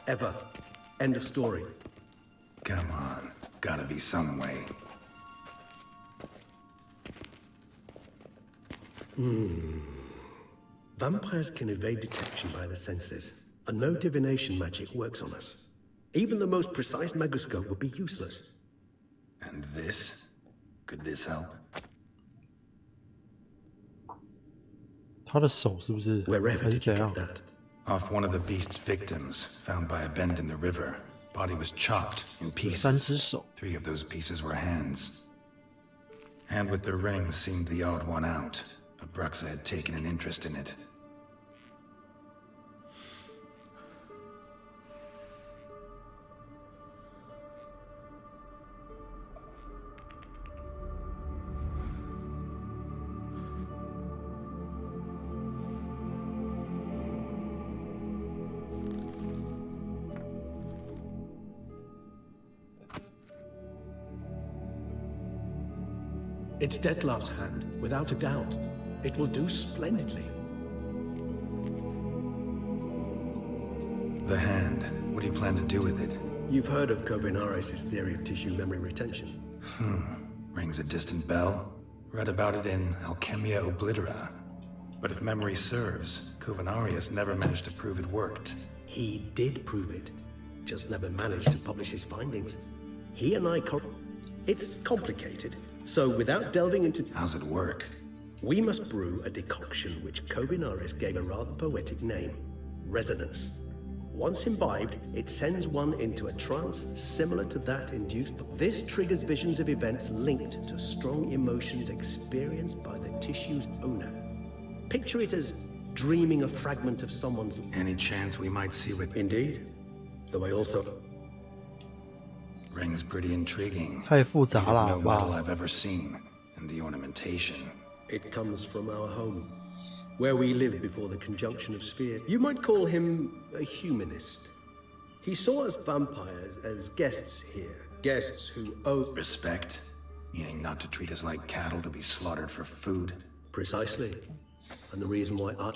Ever. End of story. Come on. Gotta be some way. Vampires can evade detection by the senses, and no divination magic works on us. Even the most precise megascope would be useless. And this? Could this help? 他的手是不是？ Wherever 还是 did you 怎样 get that? Off one of the beast's victims, found by a bend in the river. Body was chopped in 三 pieces. 只手， 3 of those pieces were hands. Hand with the ring seemed the odd one out, but Bruxa had taken an interest in it. It's Detlef's hand, without a doubt. It will do splendidly. The hand. What do you plan to do with it? You've heard of Covinaris' theory of tissue memory retention. Rings a distant bell. Read about it in Alchemia Oblitera. But if memory serves, Covenarius never managed to prove it worked. He did prove it, just never managed to publish his findings. He and I It's complicated, so without delving into... How's it work? We must brew a decoction which Covinaris gave a rather poetic name, resonance. Once imbibed, it sends one into a trance similar to that induced. This triggers visions of events linked to strong emotions experienced by the tissue's owner. Picture it as dreaming a fragment of someone's... Any chance we might see what... Indeed. Though I also... Ring's pretty intriguing. 太复杂了， No 好不好？ model I've ever seen. And the ornamentation. It comes from our home, where we lived before the conjunction of spheres. You might call him a humanist. He saw us vampires as guests here, guests who owe... Respect? Meaning not to treat us like cattle to be slaughtered for food? Precisely. And the reason why I...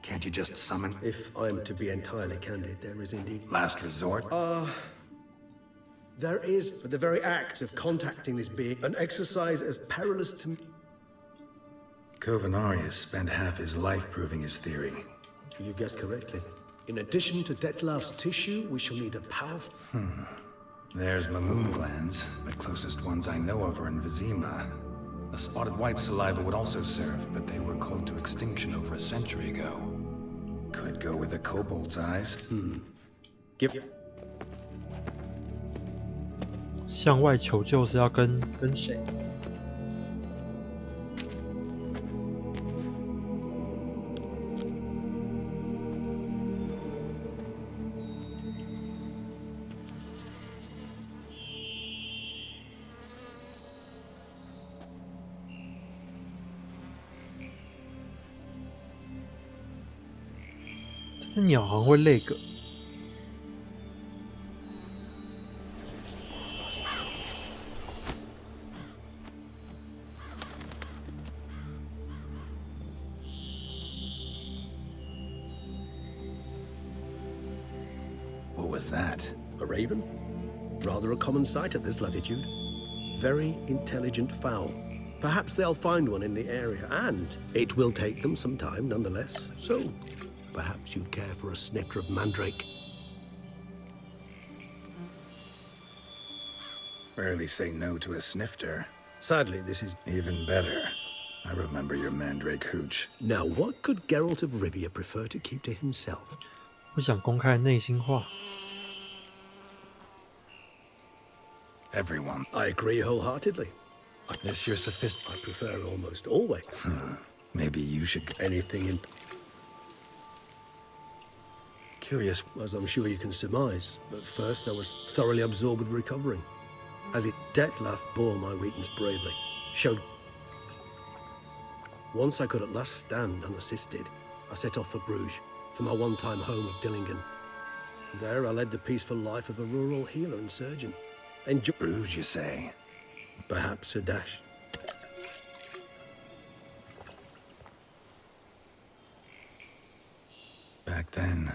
Can't you just summon? If I'm to be entirely candid, there is indeed... Last resort? There is, for the very act of contacting this being, an exercise as perilous to... Covenarius spent half his life proving his theory. You guessed correctly. In addition to Detlef's tissue, we shall need a powerful... There's Mamoon glands, but closest ones I know of are in Vizima. A spotted white saliva would also serve, but they were cold to extinction over a century ago. Could go with a kobold's eyes. Give... 向外求救是要跟谁？这只鸟好像会累个。 What was that? A raven? Rather a common sight at this latitude. Very intelligent fowl. Perhaps they'll find one in the area, and it will take them some time nonetheless. So, perhaps you'd care for a snifter of mandrake. Rarely say no to a snifter. Sadly, this is... Even better. I remember your mandrake hooch. Now, what could Geralt of Rivia prefer to keep to himself? 不想公开内心话。 Everyone. I agree wholeheartedly. This your I prefer almost always. Maybe you should... Anything in... Curious. As I'm sure you can surmise, but first I was thoroughly absorbed with recovering. As it Detlef bore my weakness bravely, showed... Once I could at last stand unassisted, I set off for Bruges, for my one-time home of Dillingen. There I led the peaceful life of a rural healer and surgeon. Bruges, you say? Perhaps a dash. Back then.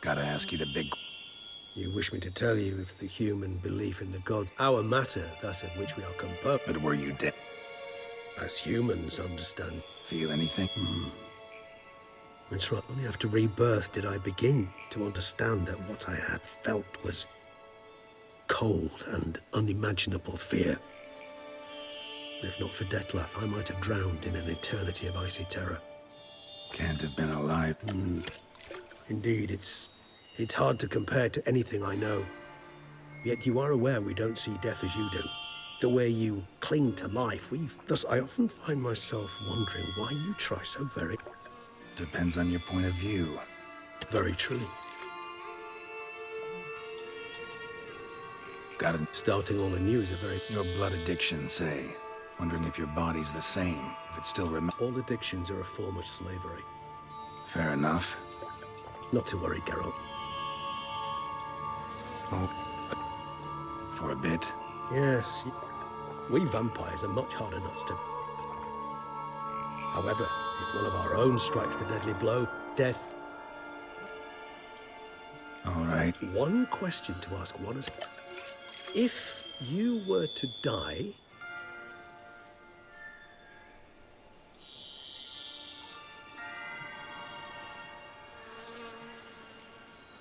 Gotta ask you the big... You wish me to tell you if the human belief in the gods, our matter, that of which we are composed. But were you dead? As humans understand. Feel anything? It's right. Only after rebirth did I begin to understand that what I had felt was cold and unimaginable fear. If not for Detlef, I might have drowned in an eternity of icy terror. Can't have been alive. Indeed, it's hard to compare to anything I know. Yet you are aware we don't see death as you do. The way you cling to life, thus I often find myself wondering why you try so very... Depends on your point of view. Very true. Got it. Starting all anew is a very... Your blood addiction, say. Wondering if your body's the same, if it still All addictions are a form of slavery. Fair enough. Not to worry, Geralt. Oh, for a bit. Yes. We vampires are much harder nuts to... However, if one of our own strikes the deadly blow, death... All right. One question to ask one is... If you were to die...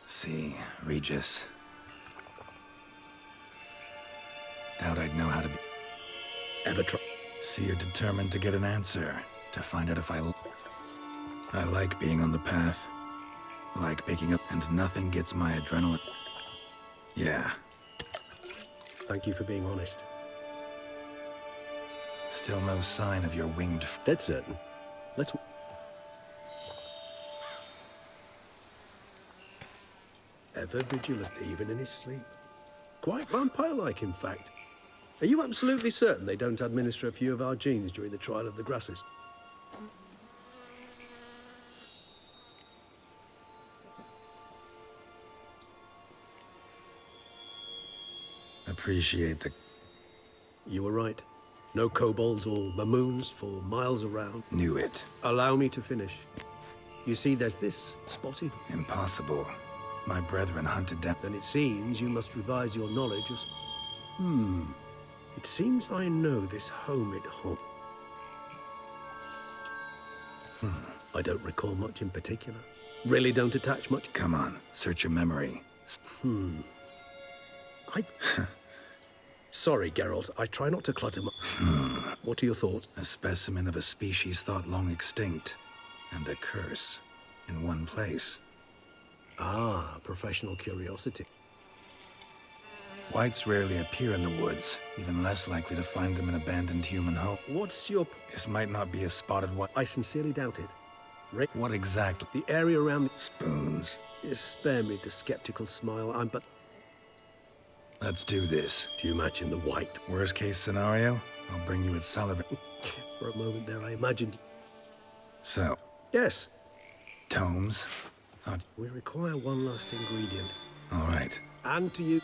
See, Regis. Doubt I'd know how to be... Ever try... See, you're determined to get an answer. To find out if I like being on the path. Like picking up, and nothing gets my adrenaline. Yeah. Thank you for being honest. Still no sign of your winged... Dead certain. Let's... Ever vigilant, even in his sleep. Quite vampire-like, in fact. Are you absolutely certain they don't administer a few of our genes during the trial of the grasses? Appreciate the... You were right. No kobolds or mamoons for miles around. Knew it. Allow me to finish. You see, there's this spotted... Impossible. My brethren hunted down... Then it seems you must revise your knowledge of... It seems I know this home it haunts. I don't recall much in particular. Really don't attach much... Come on, search your memory. Sorry, Geralt. I try not to clutter my... What are your thoughts? A specimen of a species thought long extinct. And a curse. In one place. Ah, professional curiosity. Whites rarely appear in the woods, even less likely to find them in abandoned human home. What's your... This might not be a spotted white... I sincerely doubt it. What exactly? The area around the... Spoons. Spare me the skeptical smile, but... Let's do this. Do you imagine the white? Worst case scenario, I'll bring you its salivary... For a moment there, I imagined... So? Yes. Tomes? Thought... We require one last ingredient. All right. And to you...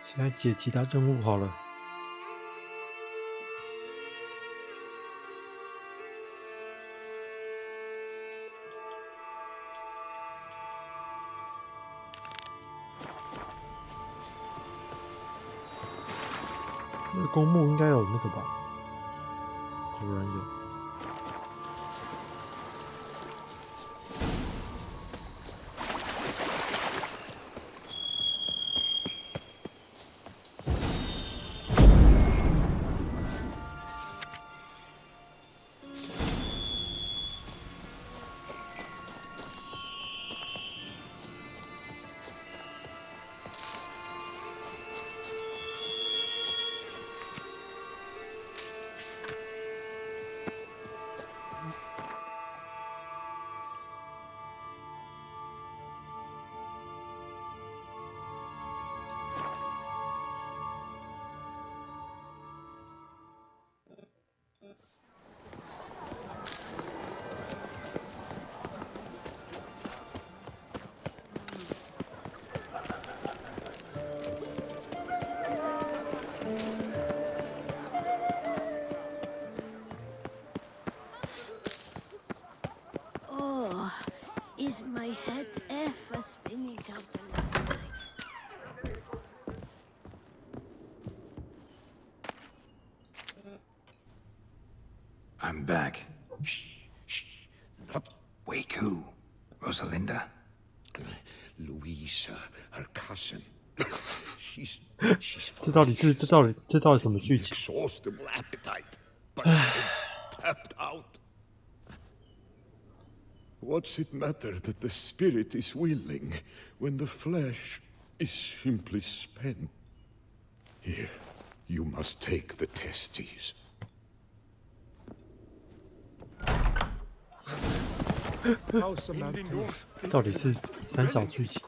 现在解其他任务好了。这个公墓应该有那个吧？果然有。I'm back. Wake who? Rosalinda? Louisa, her cousin. She's 这到底什么剧情？ inexhaustible appetite, but I'm tapped out. What's it matter that the spirit is willing when the flesh is simply spent? Here, you must take the testes. 到底是三小剧情？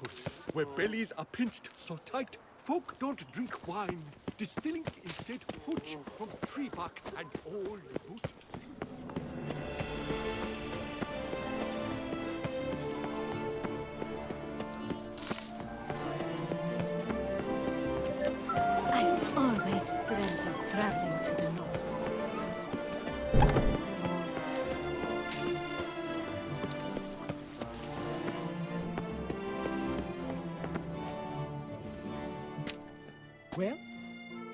Where bellies are pinched so tight, folk don't drink wine, distilling instead hooch from tree bark and old wood. I've always dreamt of traveling to the north. Well,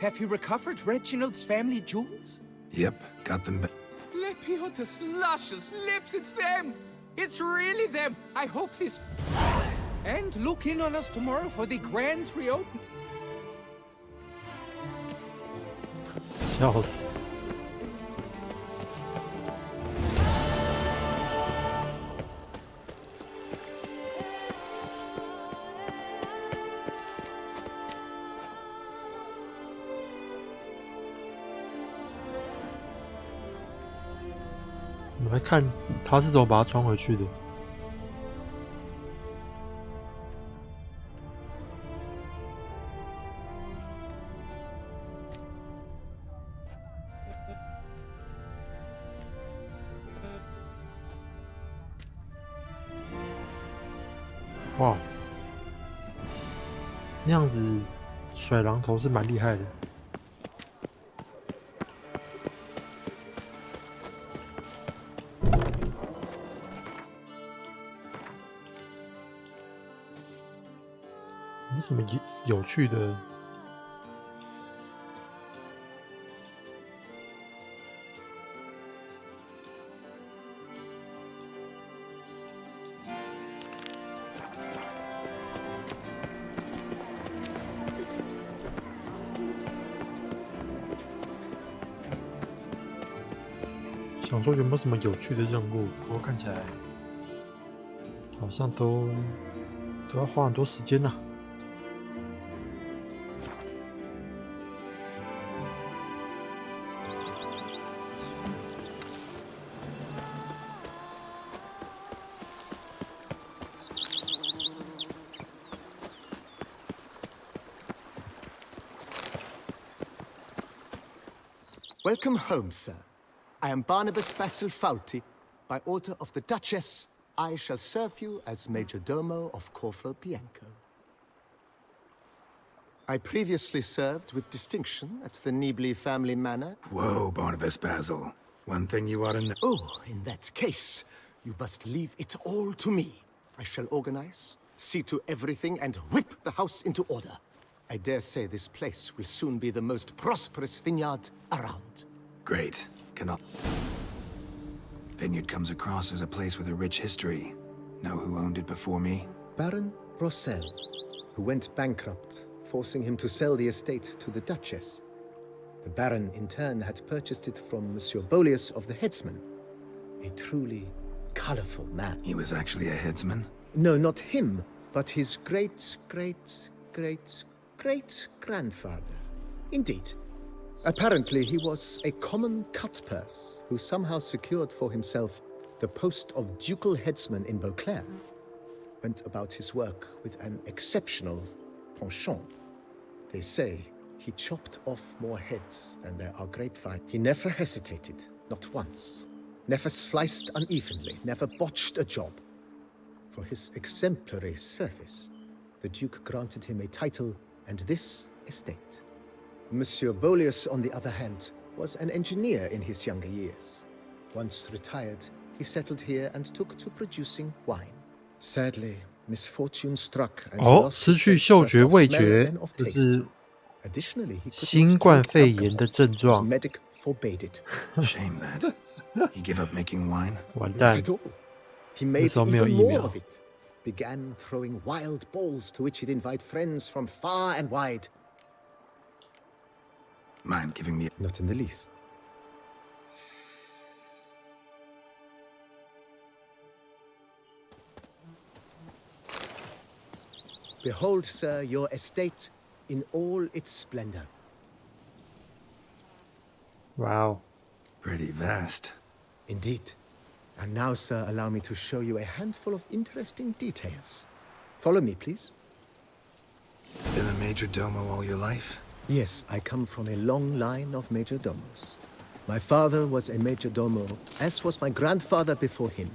have you recovered Reginald's family jewels? Yep, got them back. Lepiotus, luscious lips, it's them! It's really them! I hope this... And look in on us tomorrow for the grand reopening. 笑死！我们来看他是怎么把它装回去的。哇，那样子甩榔头是蛮厉害的。有什么有趣的？想说有没有什么有趣的任务？不过看起来好像都要花很多时间呐。Welcome home, sir. I am Barnabas Basilfauti. By order of the Duchess, I shall serve you as Major Domo of Corfo Bianco. I previously served with distinction at the Niebly family manor. Whoa, Barnabas Basil. One thing you ought to know. Oh, in that case, you must leave it all to me. I shall organize, see to everything, and whip the house into order. I dare say this place will soon be the most prosperous vineyard around. Great. Cannot. Vineyard comes across as a place with a rich history. Know who owned it before me? Baron Rossel, who went bankrupt, forcing him to sell the estate to the Duchess. The Baron, in turn, had purchased it from Monsieur Bolius of the Headsman. A truly colorful man. He was actually a headsman? No, not him, but his great-great-great-great-grandfather. Indeed. Apparently, he was a common cutpurse who somehow secured for himself the post of ducal headsman in Beauclair. Went about his work with an exceptional penchant. They say he chopped off more heads than there are grapevines. He never hesitated, not once. Never sliced unevenly, never botched a job. For his exemplary service, the Duke granted him a title and this estate. Monsieur Bolius, on the other hand, was an engineer in his younger years. Once retired, he settled here and took to producing wine. Sadly, misfortune struck and he lost 失去嗅觉、味觉，这 taste. 是 Additionally, he could 新 not 冠 drink 肺 alcohol. 炎的症 His 状。 medic forbade it. Shame that. He gave up making wine? Not at all. He made even more of it. Began throwing wild balls to which he'd invite friends from far and wide. Mind giving me? Not in the least. Behold, sir, your estate in all its splendor. Wow. Pretty vast. Indeed. And now, sir, allow me to show you a handful of interesting details. Follow me, please. Been a major domo all your life? Yes, I come from a long line of major domos. My father was a major domo, as was my grandfather before him,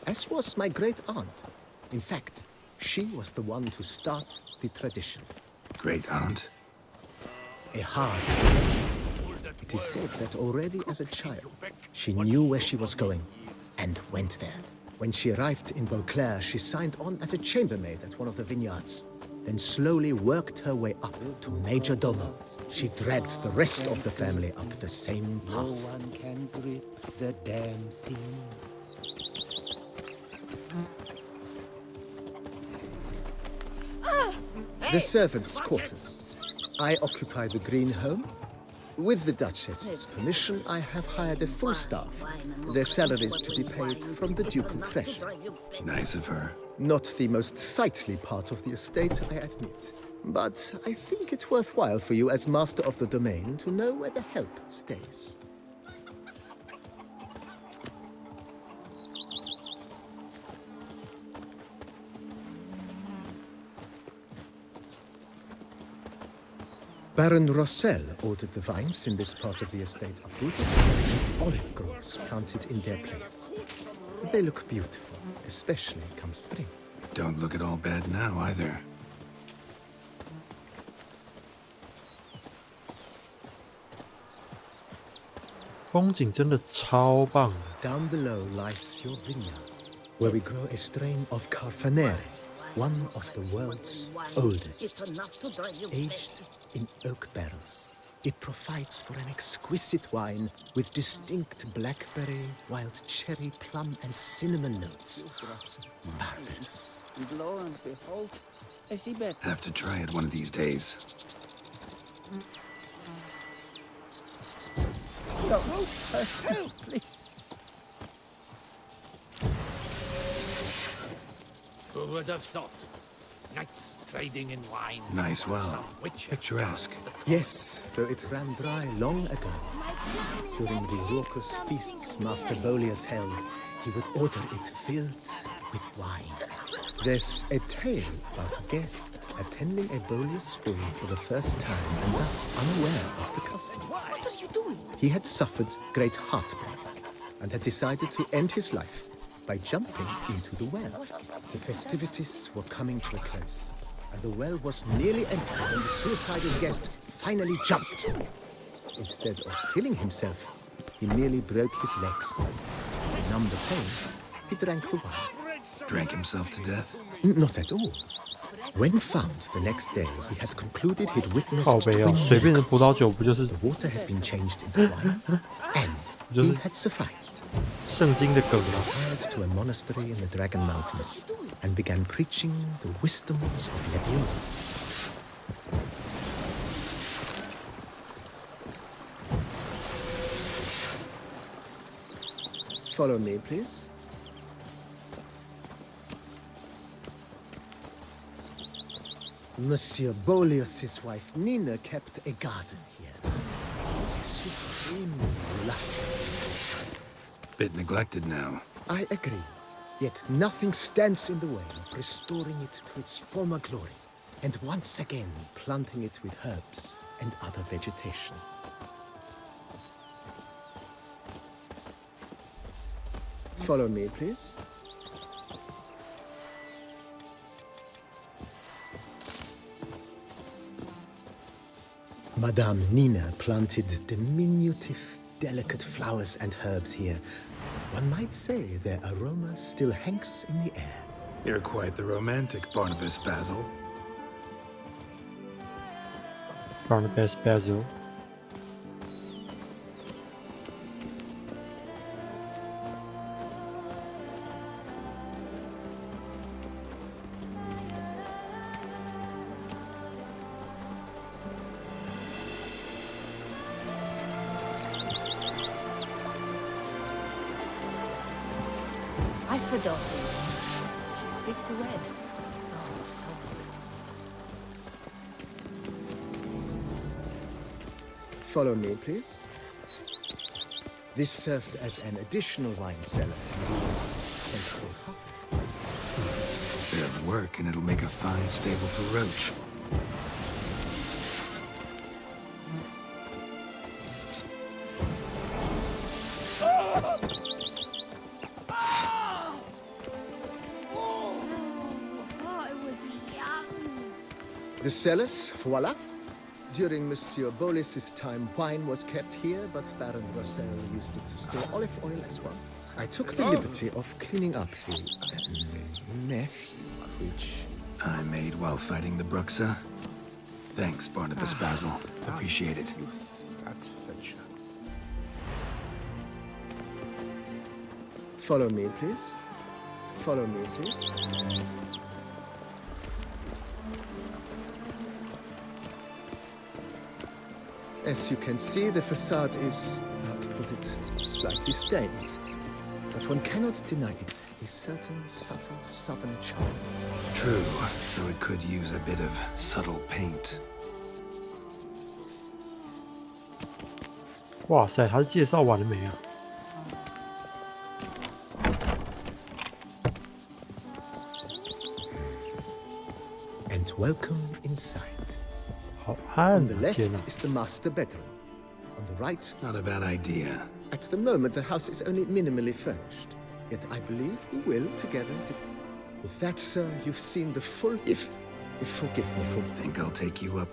as was my great aunt. In fact, she was the one to start the tradition. Great aunt? A hard. It is said that already as a child, she knew where she was going and went there. When she arrived in Beauclair, she signed on as a chambermaid at one of the vineyards, then slowly worked her way up to major domo. She dragged the rest of the family up the same path. No one can grip the damn thing. The servants' quarters. I occupy the green home. With the Duchess's permission, I have hired a full staff. Their salaries to be paid from the ducal treasure. Nice of her. Not the most sightly part of the estate, I admit. But I think it's worthwhile for you as master of the domain to know where the help stays. Baron Rossel ordered the vines in this part of the estate uprooted and olive groves planted in their place. They look beautiful, especially come spring. Don't look at all bad now, either.风景真的超棒。 Down below lies your vineyard, where we grow a strain of Carfanere, one of the world's oldest, aged in oak barrels. It provides for an exquisite wine with distinct blackberry, wild cherry, plum, and cinnamon notes. Marvelous. Lo and behold, I see better. Have to try it one of these days. Help, please. Who would have thought? Knights trading in wine. Nice well. Picturesque. Yes, though it ran dry long ago. During the raucous feasts Master Bolius held, he would order it filled with wine. There's a tale about a guest attending a Bolius ball for the first time and thus unaware of the custom. What are you doing? He had suffered great heartbreak and had decided to end his life by jumping into the well. The festivities were coming to a close, and the well was nearly empty when the suicidal guest finally jumped. Instead of killing himself, he merely broke his legs. To numb the pain, he drank the wine. Drank himself to death? Not at all. When found the next day, he had concluded he'd witnessed 靠北哦，随便的葡萄酒不就是 the water had been changed into wine, and he had survived. 圣经的梗啊？ Retired to a monastery in the Dragon Mountains and began preaching the wisdoms of Levion. Follow me, please. Monsieur Bolius' wife Nina kept a garden here. Supremely lovely. Bit neglected now. I agree. Yet nothing stands in the way of restoring it to its former glory, and once again planting it with herbs and other vegetation. Follow me, please. Madame Nina planted diminutive, delicate flowers and herbs here. One might say their aroma still hangs in the air. You're quite the romantic, Barnabas Basil. Barnabas Basil. for Dorothy. She's fit to wed. Oh, so fit. Follow me, please. This served as an additional wine cellar in these plentiful harvests. A bit of work, and it'll make a fine stable for Roach. The cellars, voila. During Monsieur Bolis's time, wine was kept here, but Baron Rossel used it to store olive oil as well. I took the liberty of cleaning up the mess, which I made while fighting the Bruxa. Thanks, Barnabas Basil. Appreciate it. Follow me, please. Follow me, please. As you can see, the facade is, how to put it, slightly stained. But one cannot deny it, a certain subtle southern charm. True, though it could use a bit of subtle paint. 哇塞，他介绍完了没啊？ And welcome inside. 好暗 On the 啊！天 left 哪！ is the master bedroom. On the right... Not a bad idea. At the moment, the house is only minimally furnished. Yet I believe we will, together... With that, sir, you've seen the full... If forgive me for... Think I'll take you up.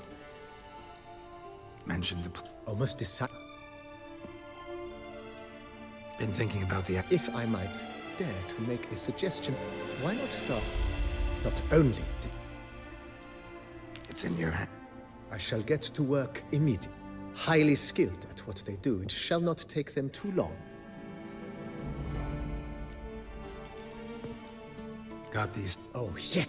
Mention the... Almost decide... Been thinking about the... If I might dare to make a suggestion, why not start? Not only... It's in your hand. I shall get to work immediately. Highly skilled at what they do, it shall not take them too long. Got these... Oh, yeah.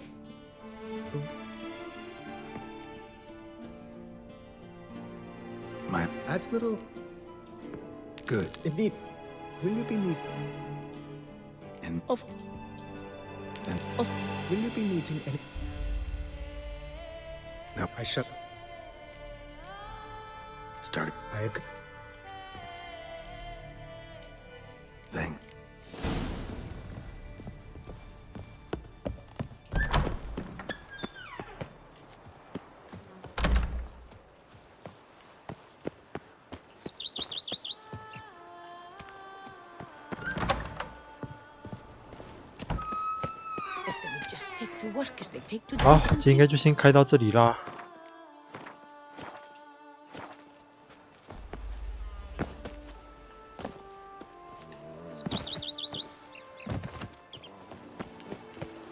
My... Admiral... Good. Indeed. Will you be need... And... Of... And... Of... Will you be needing any... No. I shall... Start. I agree. Thing. If they would just take to work as they take to 好， dancing. 今天应该就先开到这里啦。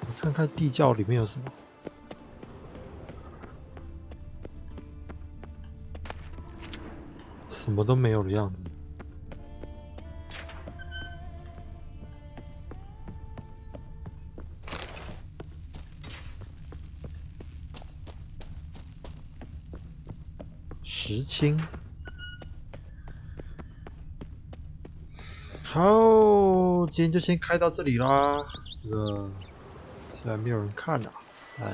我看看地窖里面有什么。什么都没有的样子。石青，好，今天就先开到这里啦。这个虽然没有人看啊，但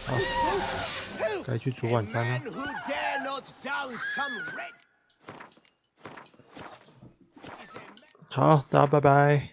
好，该去煮晚餐了。好，大家拜拜。